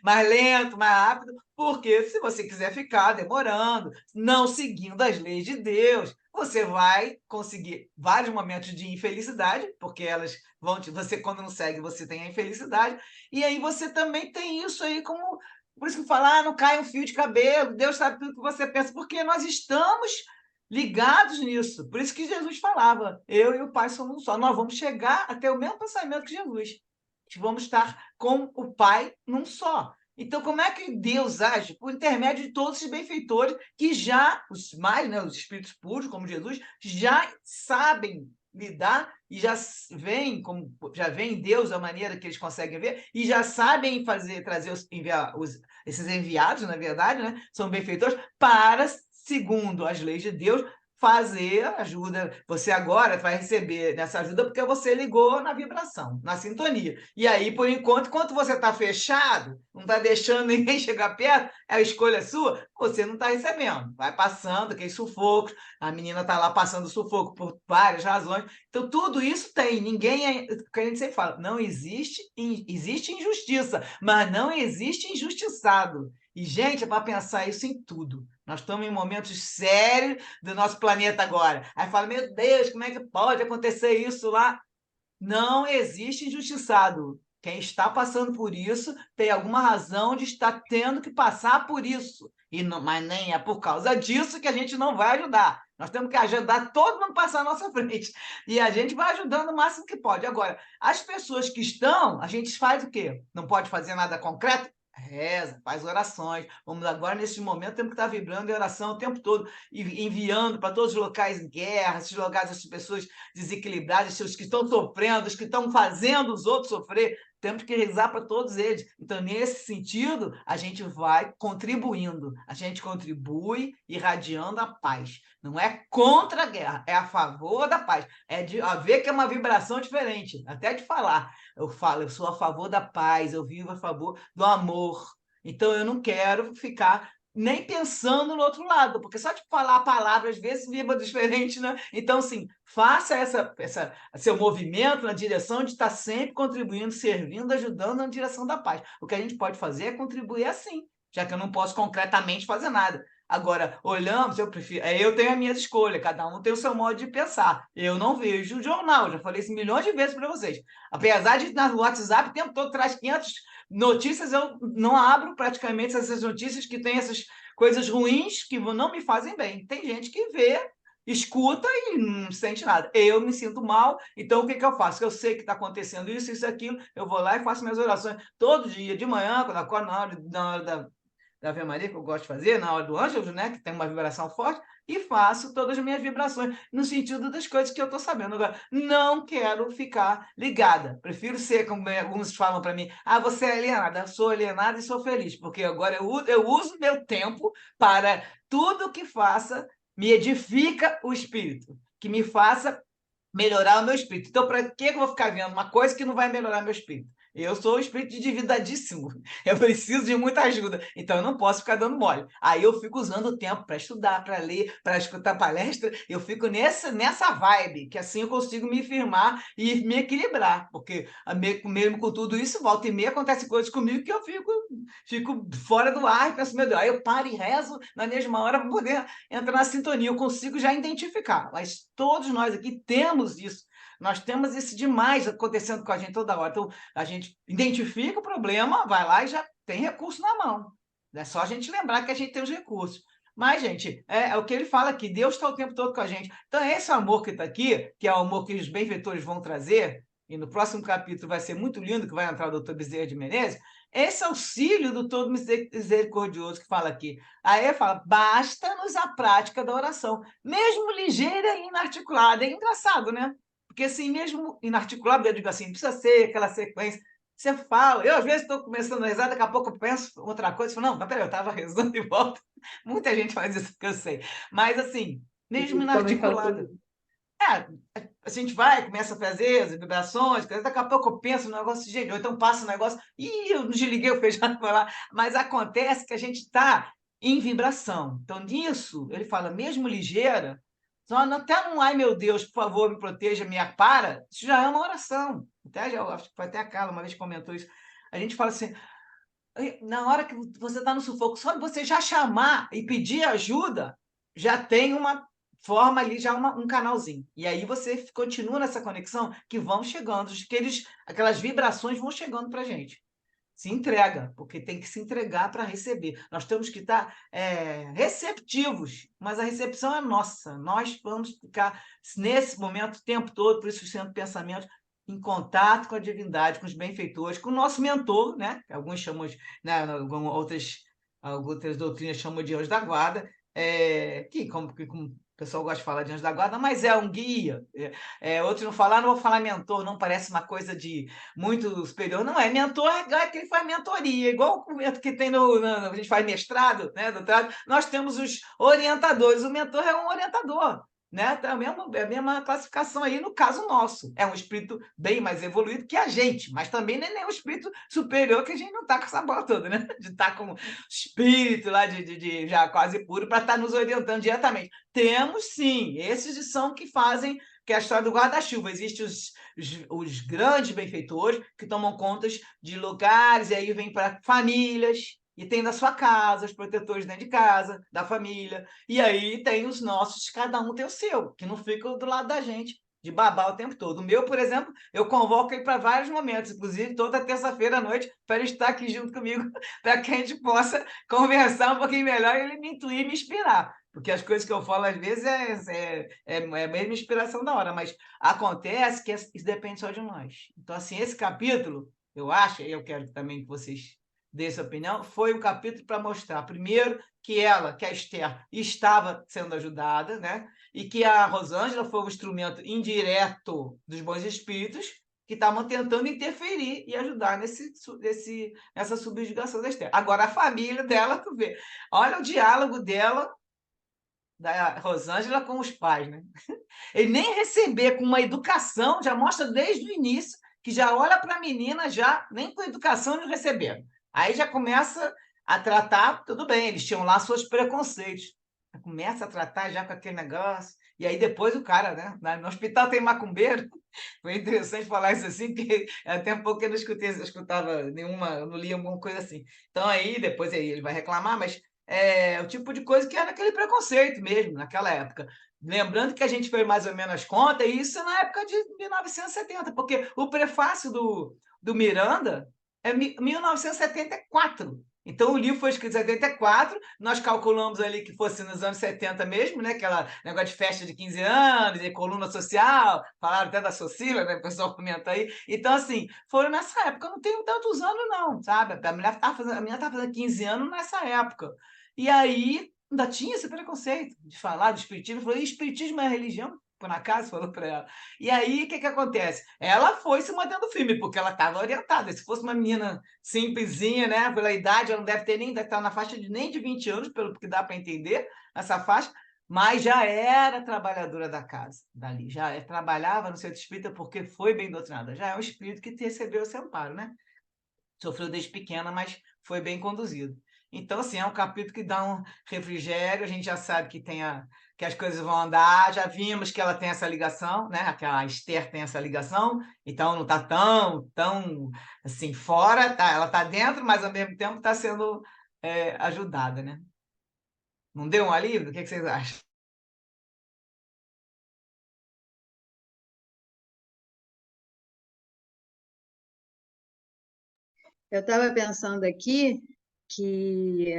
mais lento, mais rápido, porque se você quiser ficar demorando, não seguindo as leis de Deus, você vai conseguir vários momentos de infelicidade, porque elas você quando não segue, você tem a infelicidade, e aí você também tem isso aí como, por isso que fala, não cai um fio de cabelo, Deus sabe tudo que você pensa, porque nós estamos ligados nisso. Por isso que Jesus falava, eu e o Pai somos um só. Nós vamos chegar até o mesmo pensamento que Jesus. Vamos estar com o Pai num só. Então, como é que Deus age? Por intermédio de todos os benfeitores que já, os espíritos puros, como Jesus, já sabem lidar e já veem em Deus a maneira que eles conseguem ver e já sabem enviar esses enviados, na verdade, né? São benfeitores para, segundo as leis de Deus, fazer ajuda. Você agora vai receber nessa ajuda porque você ligou na vibração, na sintonia. E aí, por enquanto você está fechado, não está deixando ninguém chegar perto, é a escolha sua, você não está recebendo. Vai passando aqueles sufocos, a menina está lá passando sufoco por várias razões. Então, tudo isso tem. Ninguém é. O que a gente sempre fala, não existe, existe injustiça, mas não existe injustiçado. E, gente, é para pensar isso em tudo. Nós estamos em momentos sérios do nosso planeta agora. Aí fala, meu Deus, como é que pode acontecer isso lá? Não existe injustiçado. Quem está passando por isso tem alguma razão de estar tendo que passar por isso. E não, mas nem é por causa disso que a gente não vai ajudar. Nós temos que ajudar todo mundo a passar à nossa frente. E a gente vai ajudando o máximo que pode. Agora, as pessoas que estão, a gente faz o quê? Não pode fazer nada concreto? Reza, faz orações. Vamos agora, nesse momento, temos que estar vibrando em oração o tempo todo, e enviando para todos os locais em guerra, esses lugares, essas pessoas desequilibradas, os que estão sofrendo, os que estão fazendo os outros sofrer. Temos que rezar para todos eles. Então, nesse sentido, a gente vai contribuindo. A gente contribui irradiando a paz. Não é contra a guerra, é a favor da paz. É de ver que é uma vibração diferente. Até de falar. Eu falo, eu sou a favor da paz, eu vivo a favor do amor. Então, eu não quero ficar nem pensando no outro lado, porque só de falar a palavra, às vezes, vibra diferente, né? Então, assim, faça seu movimento na direção de estar sempre contribuindo, servindo, ajudando na direção da paz. O que a gente pode fazer é contribuir assim, já que eu não posso concretamente fazer nada. Agora, olhamos, eu tenho as minhas escolhas, cada um tem o seu modo de pensar. Eu não vejo o jornal, já falei isso milhões de vezes para vocês. Apesar de no WhatsApp o tempo todo traz 500 notícias, eu não abro praticamente essas notícias que têm essas coisas ruins que não me fazem bem. Tem gente que vê, escuta e não sente nada. Eu me sinto mal, então o que eu faço? Eu sei que está acontecendo isso, isso, aquilo, eu vou lá e faço minhas orações todo dia, de manhã, quando acordo, na hora da Ave Maria, que eu gosto de fazer, na hora do Ângelus, né, que tem uma vibração forte, e faço todas as minhas vibrações, no sentido das coisas que eu estou sabendo. Agora, não quero ficar ligada. Prefiro ser, como alguns falam para mim, você é alienada. Sou alienada e sou feliz, porque agora eu uso meu tempo para tudo que faça, me edifica o espírito, que me faça melhorar o meu espírito. Então, para que eu vou ficar vendo uma coisa que não vai melhorar meu espírito? Eu sou um espírito endividadíssimo, eu preciso de muita ajuda, então eu não posso ficar dando mole. Aí eu fico usando o tempo para estudar, para ler, para escutar palestra, eu fico nessa vibe, que assim eu consigo me firmar e me equilibrar, porque mesmo com tudo isso, volta e meia acontece coisas comigo que eu fico fora do ar e penso, meu Deus, aí eu paro e rezo na mesma hora para poder entrar na sintonia, eu consigo já identificar, mas todos nós aqui temos isso. Nós temos isso demais acontecendo com a gente toda hora. Então, a gente identifica o problema, vai lá e já tem recurso na mão. É só a gente lembrar que a gente tem os recursos. Mas, gente, é o que ele fala aqui, Deus está o tempo todo com a gente. Então, esse amor que está aqui, que é o amor que os benfeitores vão trazer, e no próximo capítulo vai ser muito lindo, que vai entrar o doutor Bezerra de Menezes, esse auxílio do todo misericordioso que fala aqui. Aí ele fala, basta-nos a prática da oração, mesmo ligeira e inarticulada. É engraçado, né? Porque assim, mesmo inarticulado, eu digo assim, precisa ser aquela sequência. Você fala, eu às vezes estou começando a rezar, daqui a pouco eu penso outra coisa, falo, não, mas peraí, eu estava rezando e volto. Muita gente faz isso que eu sei. Mas assim, mesmo inarticulado. A gente vai, começa a fazer as vibrações, daqui a pouco eu penso no negócio, gente, ou então passa o negócio, eu não desliguei o feijão para lá, mas acontece que a gente está em vibração. Então, nisso, ele fala, mesmo ligeira, até não, ai meu Deus, por favor, me proteja, me apara, isso já é uma oração. Até, já, acho que foi até a Carla uma vez comentou isso. A gente fala assim, na hora que você está no sufoco, só de você já chamar e pedir ajuda, já tem uma forma ali, já um canalzinho. E aí você continua nessa conexão que vão chegando, aquelas vibrações vão chegando para a gente. Se entrega, porque tem que se entregar para receber. Nós temos que estar receptivos, mas a recepção é nossa. Nós vamos ficar, nesse momento, o tempo todo, por isso, sendo pensamento, em contato com a divindade, com os benfeitores, com o nosso mentor, né? Alguns chamam, né, outras doutrinas chamam de anjo da guarda, que como o pessoal gosta de falar de anjo da guarda, mas é um guia. Outros não falar, não vou falar mentor, não parece uma coisa de muito superior. Não, mentor é quem faz mentoria, igual o que tem a gente faz mestrado, né, doutorado, nós temos os orientadores, o mentor é um orientador. né? Tá a mesma classificação aí no caso nosso. É um espírito bem mais evoluído que a gente, mas também não é nenhum espírito superior, que a gente não está com essa bola toda, né? De estar com espírito lá de já quase puro para estar nos orientando diretamente. Temos sim, esses são que fazem, que é a história do guarda-chuva. Existem os grandes benfeitores que tomam contas de lugares, e aí vem para famílias, e tem da sua casa, os protetores dentro de casa, da família. E aí tem os nossos, cada um tem o seu, que não ficam do lado da gente, de babar o tempo todo. O meu, por exemplo, eu convoco ele para vários momentos, inclusive toda terça-feira à noite, para ele estar aqui junto comigo, para que a gente possa conversar um pouquinho melhor e ele me intuir e me inspirar. Porque as coisas que eu falo, às vezes, é a mesma inspiração da hora, mas acontece que isso depende só de nós. Então, assim, esse capítulo, eu acho, e eu quero também que vocês dessa opinião, foi um capítulo para mostrar, primeiro, que a Esther, estava sendo ajudada, né? E que a Rosângela foi um instrumento indireto dos bons espíritos que estavam tentando interferir e ajudar nessa subjugação da Esther. Agora, a família dela, tu vê, olha o diálogo dela, da Rosângela com os pais, né? Ele nem receber com uma educação, já mostra desde o início que já olha para a menina, já nem com educação eles receberam. Aí já começa a tratar, tudo bem, eles tinham lá seus preconceitos. Começa a tratar já com aquele negócio. E aí depois o cara, né? No hospital tem macumbeiro. Foi interessante falar isso assim, porque até um pouco que eu não escutava nenhuma, eu não li alguma coisa assim. Então aí depois aí ele vai reclamar, mas é o tipo de coisa que era aquele preconceito mesmo, naquela época. Lembrando que a gente fez mais ou menos as contas, e isso na época de 1970, porque o prefácio do Miranda é 1974. Então, o livro foi escrito em 74, nós calculamos ali que fosse nos anos 70 mesmo, né? Aquela negócio de festa de 15 anos, e coluna social, falaram até da Socila, né? O pessoal comenta aí. Então, assim, foram nessa época. Eu não tenho tantos anos, não, sabe? A menina estava fazendo 15 anos nessa época. E aí, ainda tinha esse preconceito de falar de espiritismo. Eu falei, espiritismo é religião? Por acaso, falou para ela. E aí, o que acontece? Ela foi se mantendo firme, porque ela estava orientada. Se fosse uma menina simplesinha, né? Pela idade, ela não deve estar na faixa de nem de 20 anos, pelo que dá para entender, essa faixa, mas já era trabalhadora da casa, dali. Trabalhava no centro espírita porque foi bem doutrinada. Já é um espírito que recebeu esse amparo, né? Sofreu desde pequena, mas foi bem conduzido. Então, assim, é um capítulo que dá um refrigério, a gente já sabe que as coisas vão andar, já vimos que ela tem essa ligação, né? Que a Esther tem essa ligação, então não está tão assim fora, tá? Ela está dentro, mas ao mesmo tempo está sendo ajudada, né? Não deu um alívio? O que vocês acham? Eu estava pensando aqui que,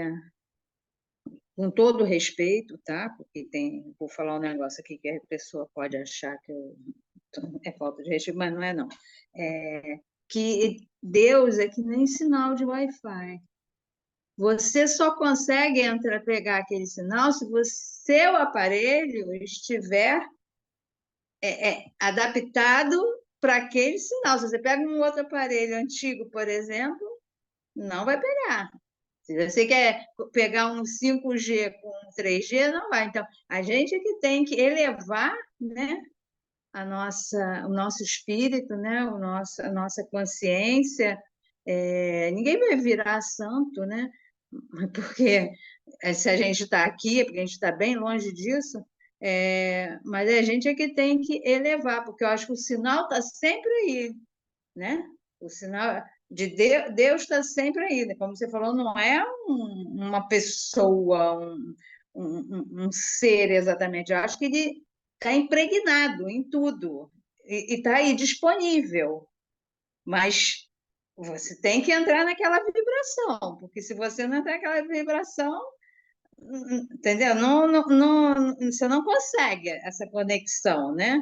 com todo respeito, tá? Porque vou falar um negócio aqui que a pessoa pode achar que é falta de respeito, mas não é, não. Que Deus é que nem sinal de Wi-Fi. Você só consegue pegar aquele sinal se o seu aparelho estiver adaptado para aquele sinal. Se você pega um outro aparelho antigo, por exemplo, não vai pegar. Se você quer pegar um 5G com um 3G, não vai. Então, a gente é que tem que elevar, né, o nosso espírito, né, a nossa consciência. Ninguém vai virar santo, né? Porque se a gente está aqui, é porque a gente está bem longe disso, mas a gente é que tem que elevar, porque eu acho que o sinal está sempre aí, né? O sinal de Deus está sempre aí, né? Como você falou, não é uma pessoa, um ser exatamente. Eu acho que ele está impregnado em tudo e está aí disponível, mas você tem que entrar naquela vibração, porque se você não entrar naquela vibração, entendeu? Você não consegue essa conexão, né?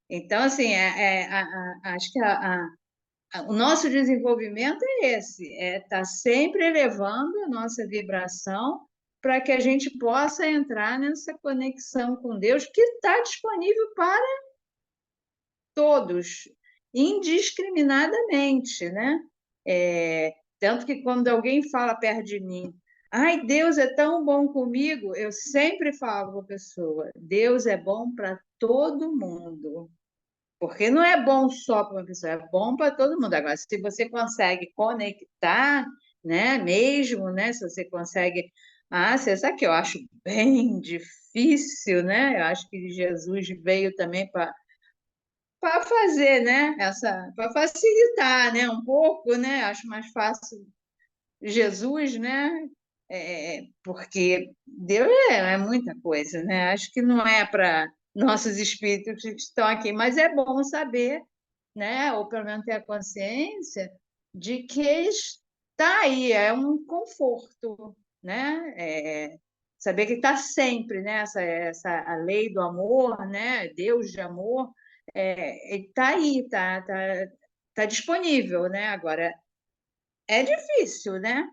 Então, assim, acho que o nosso desenvolvimento é esse, estar sempre elevando a nossa vibração para que a gente possa entrar nessa conexão com Deus que está disponível para todos, indiscriminadamente, né? Tanto que quando alguém fala perto de mim, Ai, Deus é tão bom comigo. Eu sempre falo para a pessoa, Deus é bom para todo mundo. Porque não é bom só para uma pessoa, é bom para todo mundo. Agora, se você consegue conectar, né, mesmo, né, se você consegue. Ah, você sabe que eu acho bem difícil, né? Eu acho que Jesus veio também para fazer, né, para facilitar, né, um pouco, né? Acho mais fácil Jesus, né? Porque Deus é muita coisa, né? Acho que não é para nossos espíritos que estão aqui, mas é bom saber, né? Ou pelo menos ter a consciência de que está aí, é um conforto, né? Saber que está sempre, né? Essa a lei do amor, né? Deus de amor, está aí, tá disponível, né? Agora é difícil, né?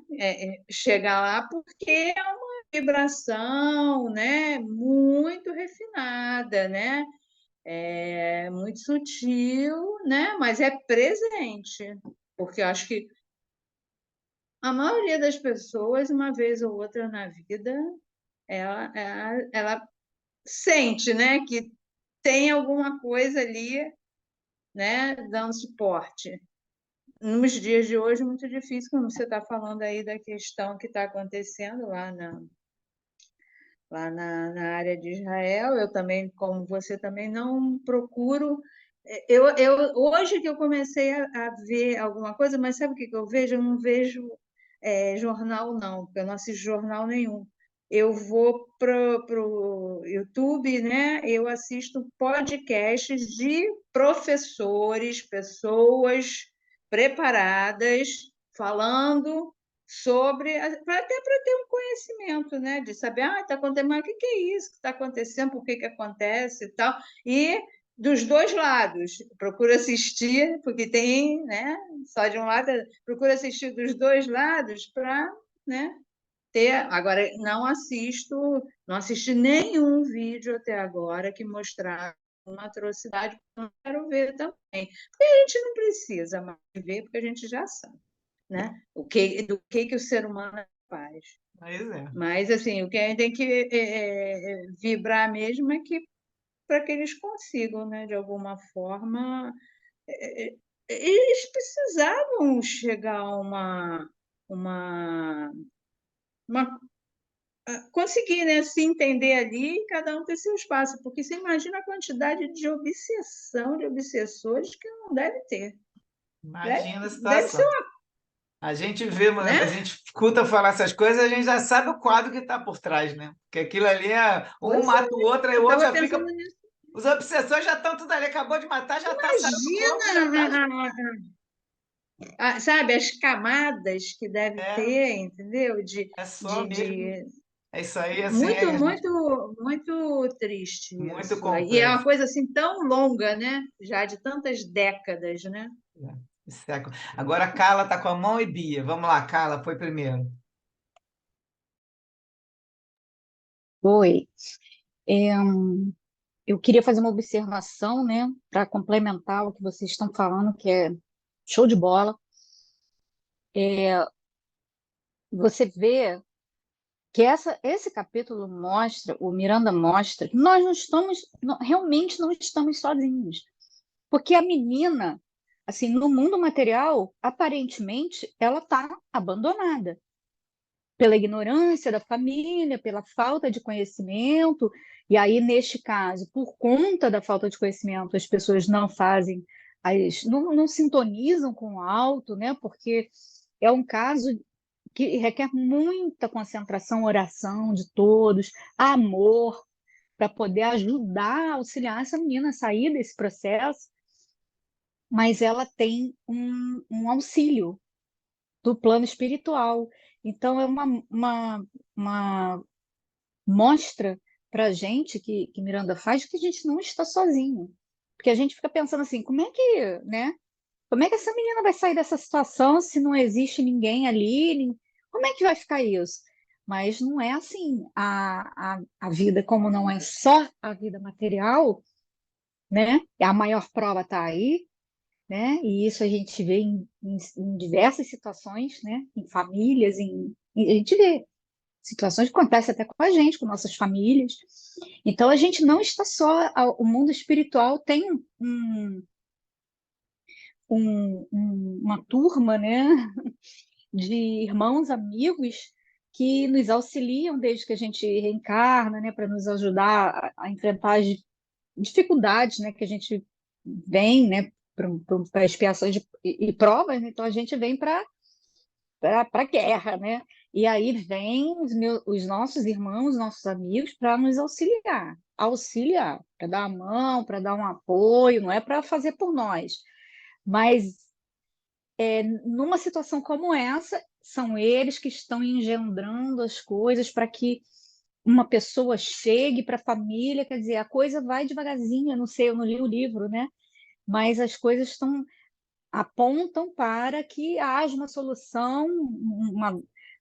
Chegar lá porque é uma vibração, né? Muito refinada, né? Muito sutil, né? Mas é presente, porque eu acho que a maioria das pessoas, uma vez ou outra na vida, ela sente, né? Que tem alguma coisa ali, né? Dando suporte. Nos dias de hoje, muito difícil, como você está falando aí da questão que está acontecendo lá na área de Israel. Eu também, como você também, não procuro. Hoje que eu comecei a ver alguma coisa, mas sabe o que eu vejo? Eu não vejo jornal, não, porque eu não assisto jornal nenhum. Eu vou para o YouTube, né? Eu assisto podcasts de professores, pessoas preparadas, falando sobre, até para ter um conhecimento, né? De saber, está acontecendo, mas o que é isso que está acontecendo, por que acontece e tal. E dos dois lados, procura assistir, porque tem, né? Só de um lado, procura assistir dos dois lados para, né? Ter. Agora, não assisti nenhum vídeo até agora que mostrasse uma atrocidade, não quero ver também. Porque a gente não precisa mais ver, porque a gente já sabe, né? Do que o ser humano é capaz. Pois é. Mas, assim, o que a gente tem que vibrar mesmo é que para que eles consigam, né, de alguma forma, eles precisavam chegar a uma, uma conseguir, né, se entender ali e cada um ter seu espaço, porque você imagina a quantidade de obsessão, de obsessores que não deve ter. Imagina a Deve ser situação. A gente vê, né? a gente escuta falar essas coisas, a gente já sabe o quadro que está por trás, né? Porque aquilo ali um Pois mata o outro, aí eu o outro estava já fica. pensando nisso. Os obsessores já estão tudo ali, acabou de matar, já está saindo do corpo, já está. Imagina, sabe, as camadas que deve É, ter, entendeu? é só mesmo. É isso aí, assim, Muito, é muito, muito triste muito isso. E é uma complexo. coisa assim tão longa, né? Já de tantas décadas, né? Século. Agora a Carla está com a mão e Bia. Vamos lá, Carla, foi primeiro. Oi. É, eu queria fazer uma observação, né, para complementar o que vocês estão falando, que é show de bola. Você vê que esse capítulo mostra, o Miranda mostra, que nós não estamos, realmente não estamos sozinhos. Porque a menina, assim, no mundo material, aparentemente, ela está abandonada pela ignorância da família, pela falta de conhecimento. E aí, neste caso, por conta da falta de conhecimento, as pessoas não fazem, não sintonizam com o alto, né? Porque é um caso que requer muita concentração, oração de todos, amor, para poder ajudar, auxiliar essa menina a sair desse processo, mas ela tem um auxílio do plano espiritual. Então, é uma mostra para a gente que Miranda faz que a gente não está sozinho. Porque a gente fica pensando assim, como é que, né? Como é que essa menina vai sair dessa situação se não existe ninguém ali? Como é que vai ficar isso? Mas não é assim. A vida, como não é só a vida material, né? A maior prova está aí, né? E isso a gente vê em diversas situações, né? Em famílias, a gente vê. situações que acontecem até com a gente, com nossas famílias. Então, a gente não está só. O mundo espiritual tem uma turma, né, de irmãos, amigos, que nos auxiliam desde que a gente reencarna, né, para nos ajudar a enfrentar as dificuldades, né, que a gente vem, né, para expiações e provas, né? Então a gente vem para a guerra, né? E aí vem os nossos irmãos, nossos amigos, para nos auxiliar, para dar a mão, para dar um apoio, não é para fazer por nós, mas numa situação como essa, são eles que estão engendrando as coisas para que uma pessoa chegue para a família, quer dizer, a coisa vai devagarzinho, eu não sei, eu não li o livro, né? Mas as coisas apontam para que haja uma solução,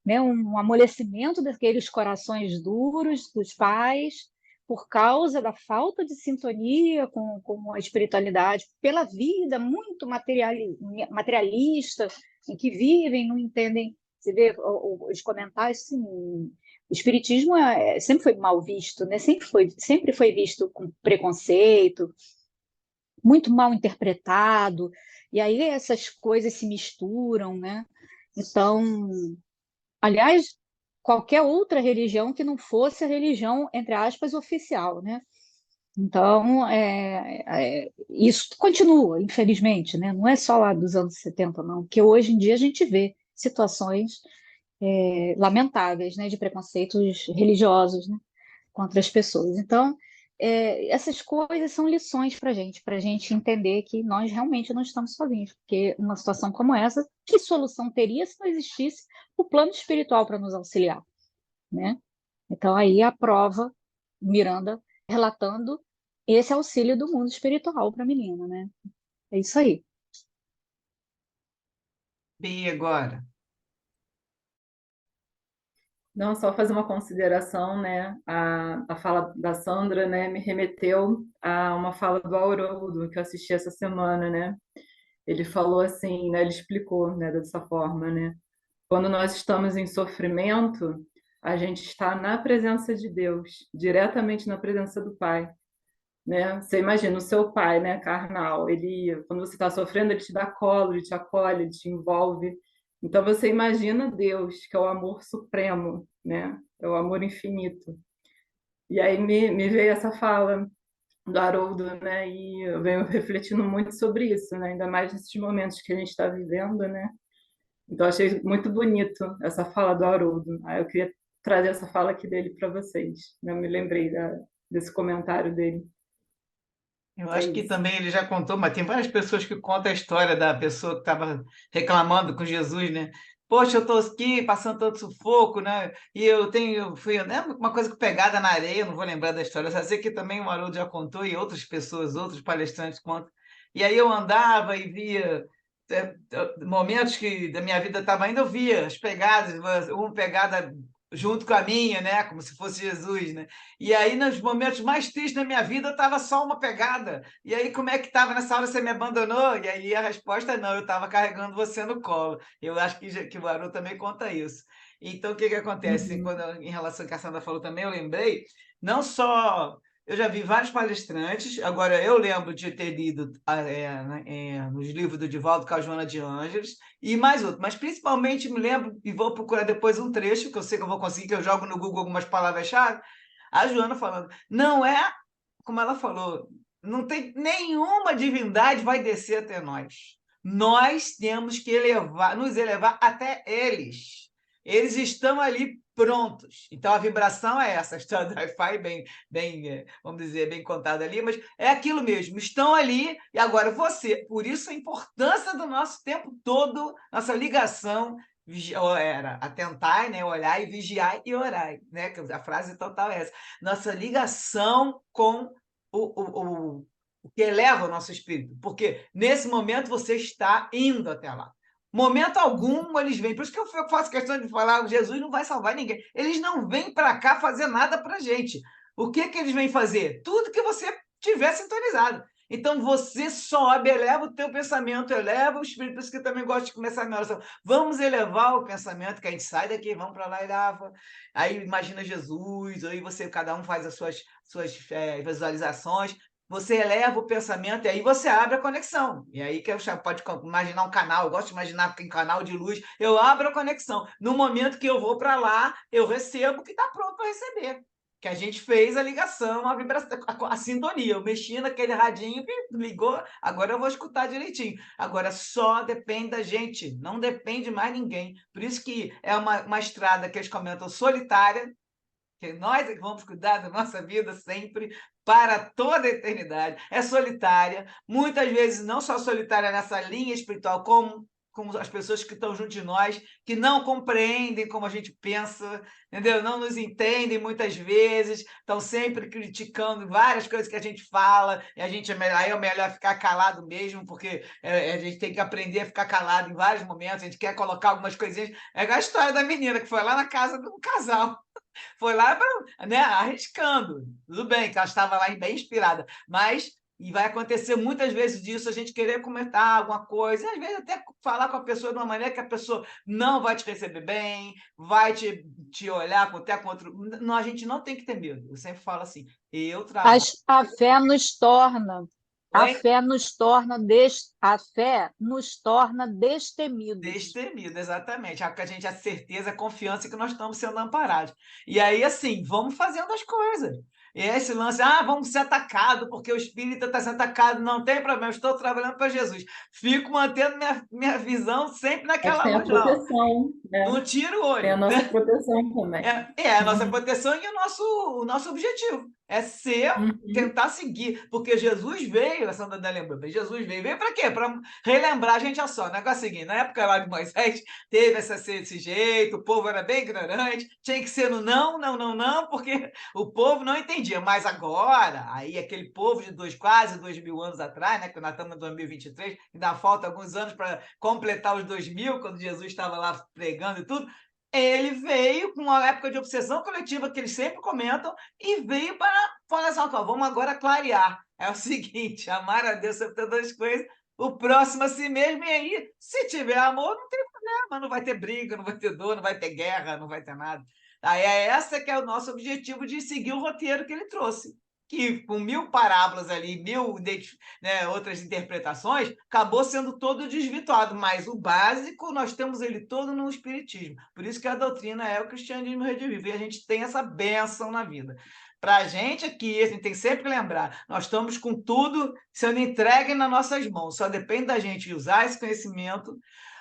né, um amolecimento daqueles corações duros dos pais, por causa da falta de sintonia com a espiritualidade, pela vida muito materialista, em que vivem, não entendem. Você vê os comentários, assim, o espiritismo sempre foi mal visto, né? Sempre foi visto com preconceito, muito mal interpretado, e aí essas coisas se misturam, né? Então, aliás, qualquer outra religião que não fosse a religião, entre aspas, oficial, né? Então, isso continua, infelizmente, né? Não é só lá dos anos 70, não, que hoje em dia a gente vê situações lamentáveis, né, de preconceitos religiosos, né, contra as pessoas. Então, essas coisas são lições para a gente entender que nós realmente não estamos sozinhos, porque numa situação como essa, que solução teria se não existisse o plano espiritual para nos auxiliar, né? Então, aí a prova, Miranda relatando esse auxílio do mundo espiritual para a menina, né? É isso aí. Bia, agora. Não, só fazer uma consideração, né? A fala da Sandra, né, me remeteu a uma fala do Haroldo que eu assisti essa semana, né? Ele falou assim, né? Ele explicou, né, dessa forma, né? Quando nós estamos em sofrimento, a gente está na presença de Deus, diretamente na presença do Pai, né? Você imagina o seu pai, né, carnal, ele, quando você está sofrendo, ele te dá colo, ele te acolhe, ele te envolve. Então você imagina Deus, que é o amor supremo, né? É o amor infinito. E aí me veio essa fala do Haroldo, né? E eu venho refletindo muito sobre isso, né? Ainda mais nesses momentos que a gente está vivendo, né? Então achei muito bonito essa fala do Haroldo. Aí eu queria trazer essa fala aqui dele para vocês, né? Eu me lembrei desse comentário dele. Eu É acho que isso. também ele já contou, mas tem várias pessoas que contam a história da pessoa que estava reclamando com Jesus, né? Poxa, eu estou aqui passando todo sufoco, né? E fui, né? Uma coisa com pegada na areia, eu não vou lembrar da história, eu só sei que também o Haroldo já contou e outras pessoas, outros palestrantes contam. E aí eu andava e via momentos que da minha vida estava indo, eu via as pegadas, uma pegada junto com a minha, né? Como se fosse Jesus, né? E aí, nos momentos mais tristes da minha vida, estava só uma pegada. E aí, como é que estava nessa hora? Você me abandonou? E aí a resposta é não, eu estava carregando você no colo. Eu acho que o Haroldo também conta isso. Então, o que que acontece? Uhum. Em relação ao que a Sandra falou também, eu lembrei, não só. Eu já vi vários palestrantes, agora eu lembro de ter lido nos livros do Divaldo com a Joana de Ângeles, e mais outro, mas principalmente me lembro, e vou procurar depois um trecho, que eu sei que eu vou conseguir, que eu jogo no Google algumas palavras-chave, a Joana falando, não é, como ela falou, não tem nenhuma divindade vai descer até nós. Nós temos que nos elevar até eles. Eles estão ali prontos. Então a vibração é essa, a história do Wi-Fi vamos dizer, bem contada ali, mas é aquilo mesmo, estão ali e agora você. Por isso a importância do nosso tempo todo, nossa ligação era atentar, né, olhar e vigiar e orar, né? A frase total é essa. Nossa ligação com o que eleva o nosso espírito, porque nesse momento você está indo até lá. Momento algum eles vêm. Por isso que eu faço questão de falar: Jesus não vai salvar ninguém. Eles não vêm para cá fazer nada para gente. O que eles vêm fazer? Tudo que você tiver sintonizado. Então você sobe, eleva o teu pensamento, eleva o espírito, por isso que eu também gosto de começar a minha oração. Vamos elevar o pensamento, que a gente sai daqui, vamos para lá e lava. Aí imagina Jesus, aí você, cada um faz as suas visualizações, você eleva o pensamento e aí você abre a conexão. E aí que eu pode imaginar um canal, eu gosto de imaginar um canal de luz, eu abro a conexão. No momento que eu vou para lá, eu recebo o que está pronto para receber. Que a gente fez a ligação, a vibração, a sintonia. Eu mexi naquele radinho, ligou, agora eu vou escutar direitinho. Agora só depende da gente, não depende mais ninguém. Por isso que é uma estrada que eles comentam solitária, que nós é que vamos cuidar da nossa vida sempre, para toda a eternidade. É solitária, muitas vezes não só solitária nessa linha espiritual, como as pessoas que estão junto de nós, que não compreendem como a gente pensa, entendeu? Não nos entendem muitas vezes, estão sempre criticando várias coisas que a gente fala, e aí é melhor ficar calado mesmo, porque a gente tem que aprender a ficar calado em vários momentos, a gente quer colocar algumas coisinhas. É igual a história da menina que foi lá na casa de um casal. Foi lá, né, arriscando. Tudo bem, que ela estava lá bem inspirada, mas e vai acontecer muitas vezes disso, a gente querer comentar alguma coisa, e às vezes até falar com a pessoa de uma maneira que a pessoa não vai te receber bem, vai te olhar até com outro. Não, a gente não tem que ter medo. Eu sempre falo assim, eu trabalho. A fé nos torna, a Oi? fé nos torna, a fé nos torna destemidos. Destemido, exatamente. A gente a certeza, a confiança que nós estamos sendo amparados. E aí, assim, vamos fazendo as coisas. E esse lance, vamos ser atacados, porque o espírito está sendo atacado, não tem problema, estou trabalhando para Jesus. Fico mantendo minha visão sempre Mas naquela tem a luz, não. proteção, né? Não tira o Tem a olho. nossa proteção também. É a nossa proteção e o nosso objetivo. É Uhum. tentar seguir. Porque Jesus veio, a Santa Ana lembrou, Jesus veio para quê? Para relembrar a gente a só. O negócio é o seguinte, na época lá de Moisés, teve esse jeito, o povo era bem ignorante, tinha que ser no não, não, não, não, porque o povo não entendia. Mas agora, aí aquele povo de quase 2000 anos atrás, né, que nós estamos em 2023, ainda falta alguns anos para completar os 2000, quando Jesus estava lá pregando e tudo, ele veio com uma época de obsessão coletiva que eles sempre comentam e veio para falar assim, vamos agora clarear. É o seguinte, amar a Deus sobre todas as coisas, o próximo a si mesmo, e aí, se tiver amor, não tem problema, não vai ter briga, não vai ter dor, não vai ter guerra, não vai ter nada. Aí é essa que é o nosso objetivo de seguir o roteiro que ele trouxe, que com 1000 parábolas ali, 1000, né, outras interpretações, acabou sendo todo desvirtuado, mas o básico nós temos ele todo no Espiritismo. Por isso que a doutrina é o cristianismo redivivo, e a gente tem essa bênção na vida. Para a gente aqui, a gente tem sempre que lembrar, nós estamos com tudo sendo entregue nas nossas mãos, só depende da gente usar esse conhecimento,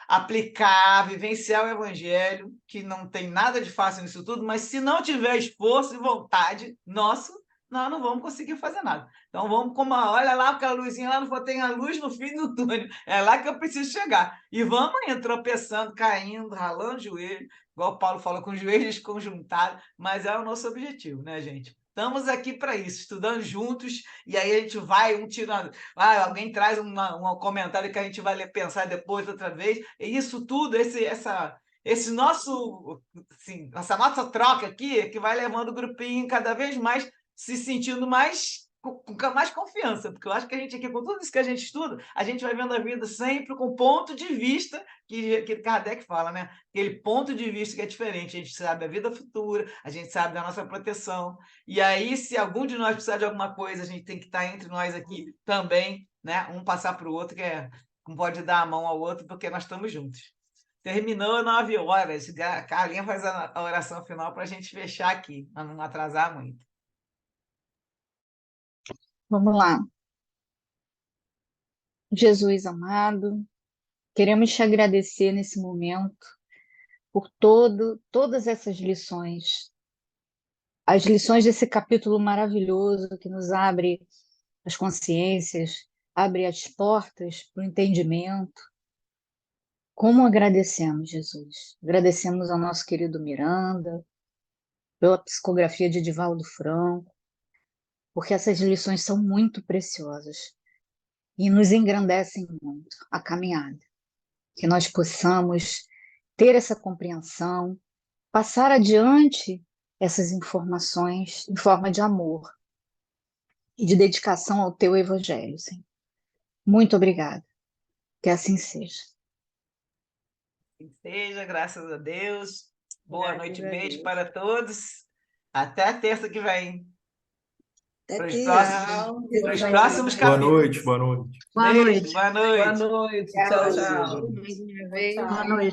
aplicar, vivenciar o evangelho, que não tem nada de fácil nisso tudo, mas se não tiver esforço e vontade nosso, nós não vamos conseguir fazer nada. Então vamos, olha lá aquela luzinha lá, não tem a luz no fim do túnel, é lá que eu preciso chegar. E vamos indo, tropeçando, caindo, ralando o joelho, igual o Paulo falou, com os joelhos conjuntados, mas é o nosso objetivo, né, gente? Estamos aqui para isso, estudando juntos, e aí a gente vai, um tirando. Alguém traz um comentário que a gente vai pensar depois, outra vez. E isso tudo, esse nosso, assim, essa nossa troca aqui, é que vai levando o grupinho cada vez mais se sentindo com mais confiança, porque eu acho que a gente aqui, com tudo isso que a gente estuda, a gente vai vendo a vida sempre com ponto de vista que Kardec fala, né? Aquele ponto de vista que é diferente. A gente sabe a vida futura, a gente sabe da nossa proteção. E aí, se algum de nós precisar de alguma coisa, a gente tem que estar entre nós aqui também, né? Um passar para o outro, não pode dar a mão ao outro, porque nós estamos juntos. Terminou 9 horas. A Carlinha faz a oração final para a gente fechar aqui, para não atrasar muito. Vamos lá. Jesus amado, queremos te agradecer nesse momento por todas essas lições, as lições desse capítulo maravilhoso que nos abre as consciências, abre as portas para o entendimento. Como agradecemos, Jesus? Agradecemos ao nosso querido Miranda, pela psicografia de Divaldo Franco, porque essas lições são muito preciosas e nos engrandecem muito a caminhada. Que nós possamos ter essa compreensão, passar adiante essas informações em forma de amor. e de dedicação ao teu evangelho, Senhor. Muito obrigada. Que assim seja. Que seja, graças a Deus. Boa Graças noite, a beijo Deus. para todos. Até a terça que vem. Até Para os terça. próximos Boa capítulos. noite, boa noite. Boa Beijo, noite. boa Boa noite. noite. Tchau, Tchau, tchau. mais uma Tchau, vez. tchau. Boa noite.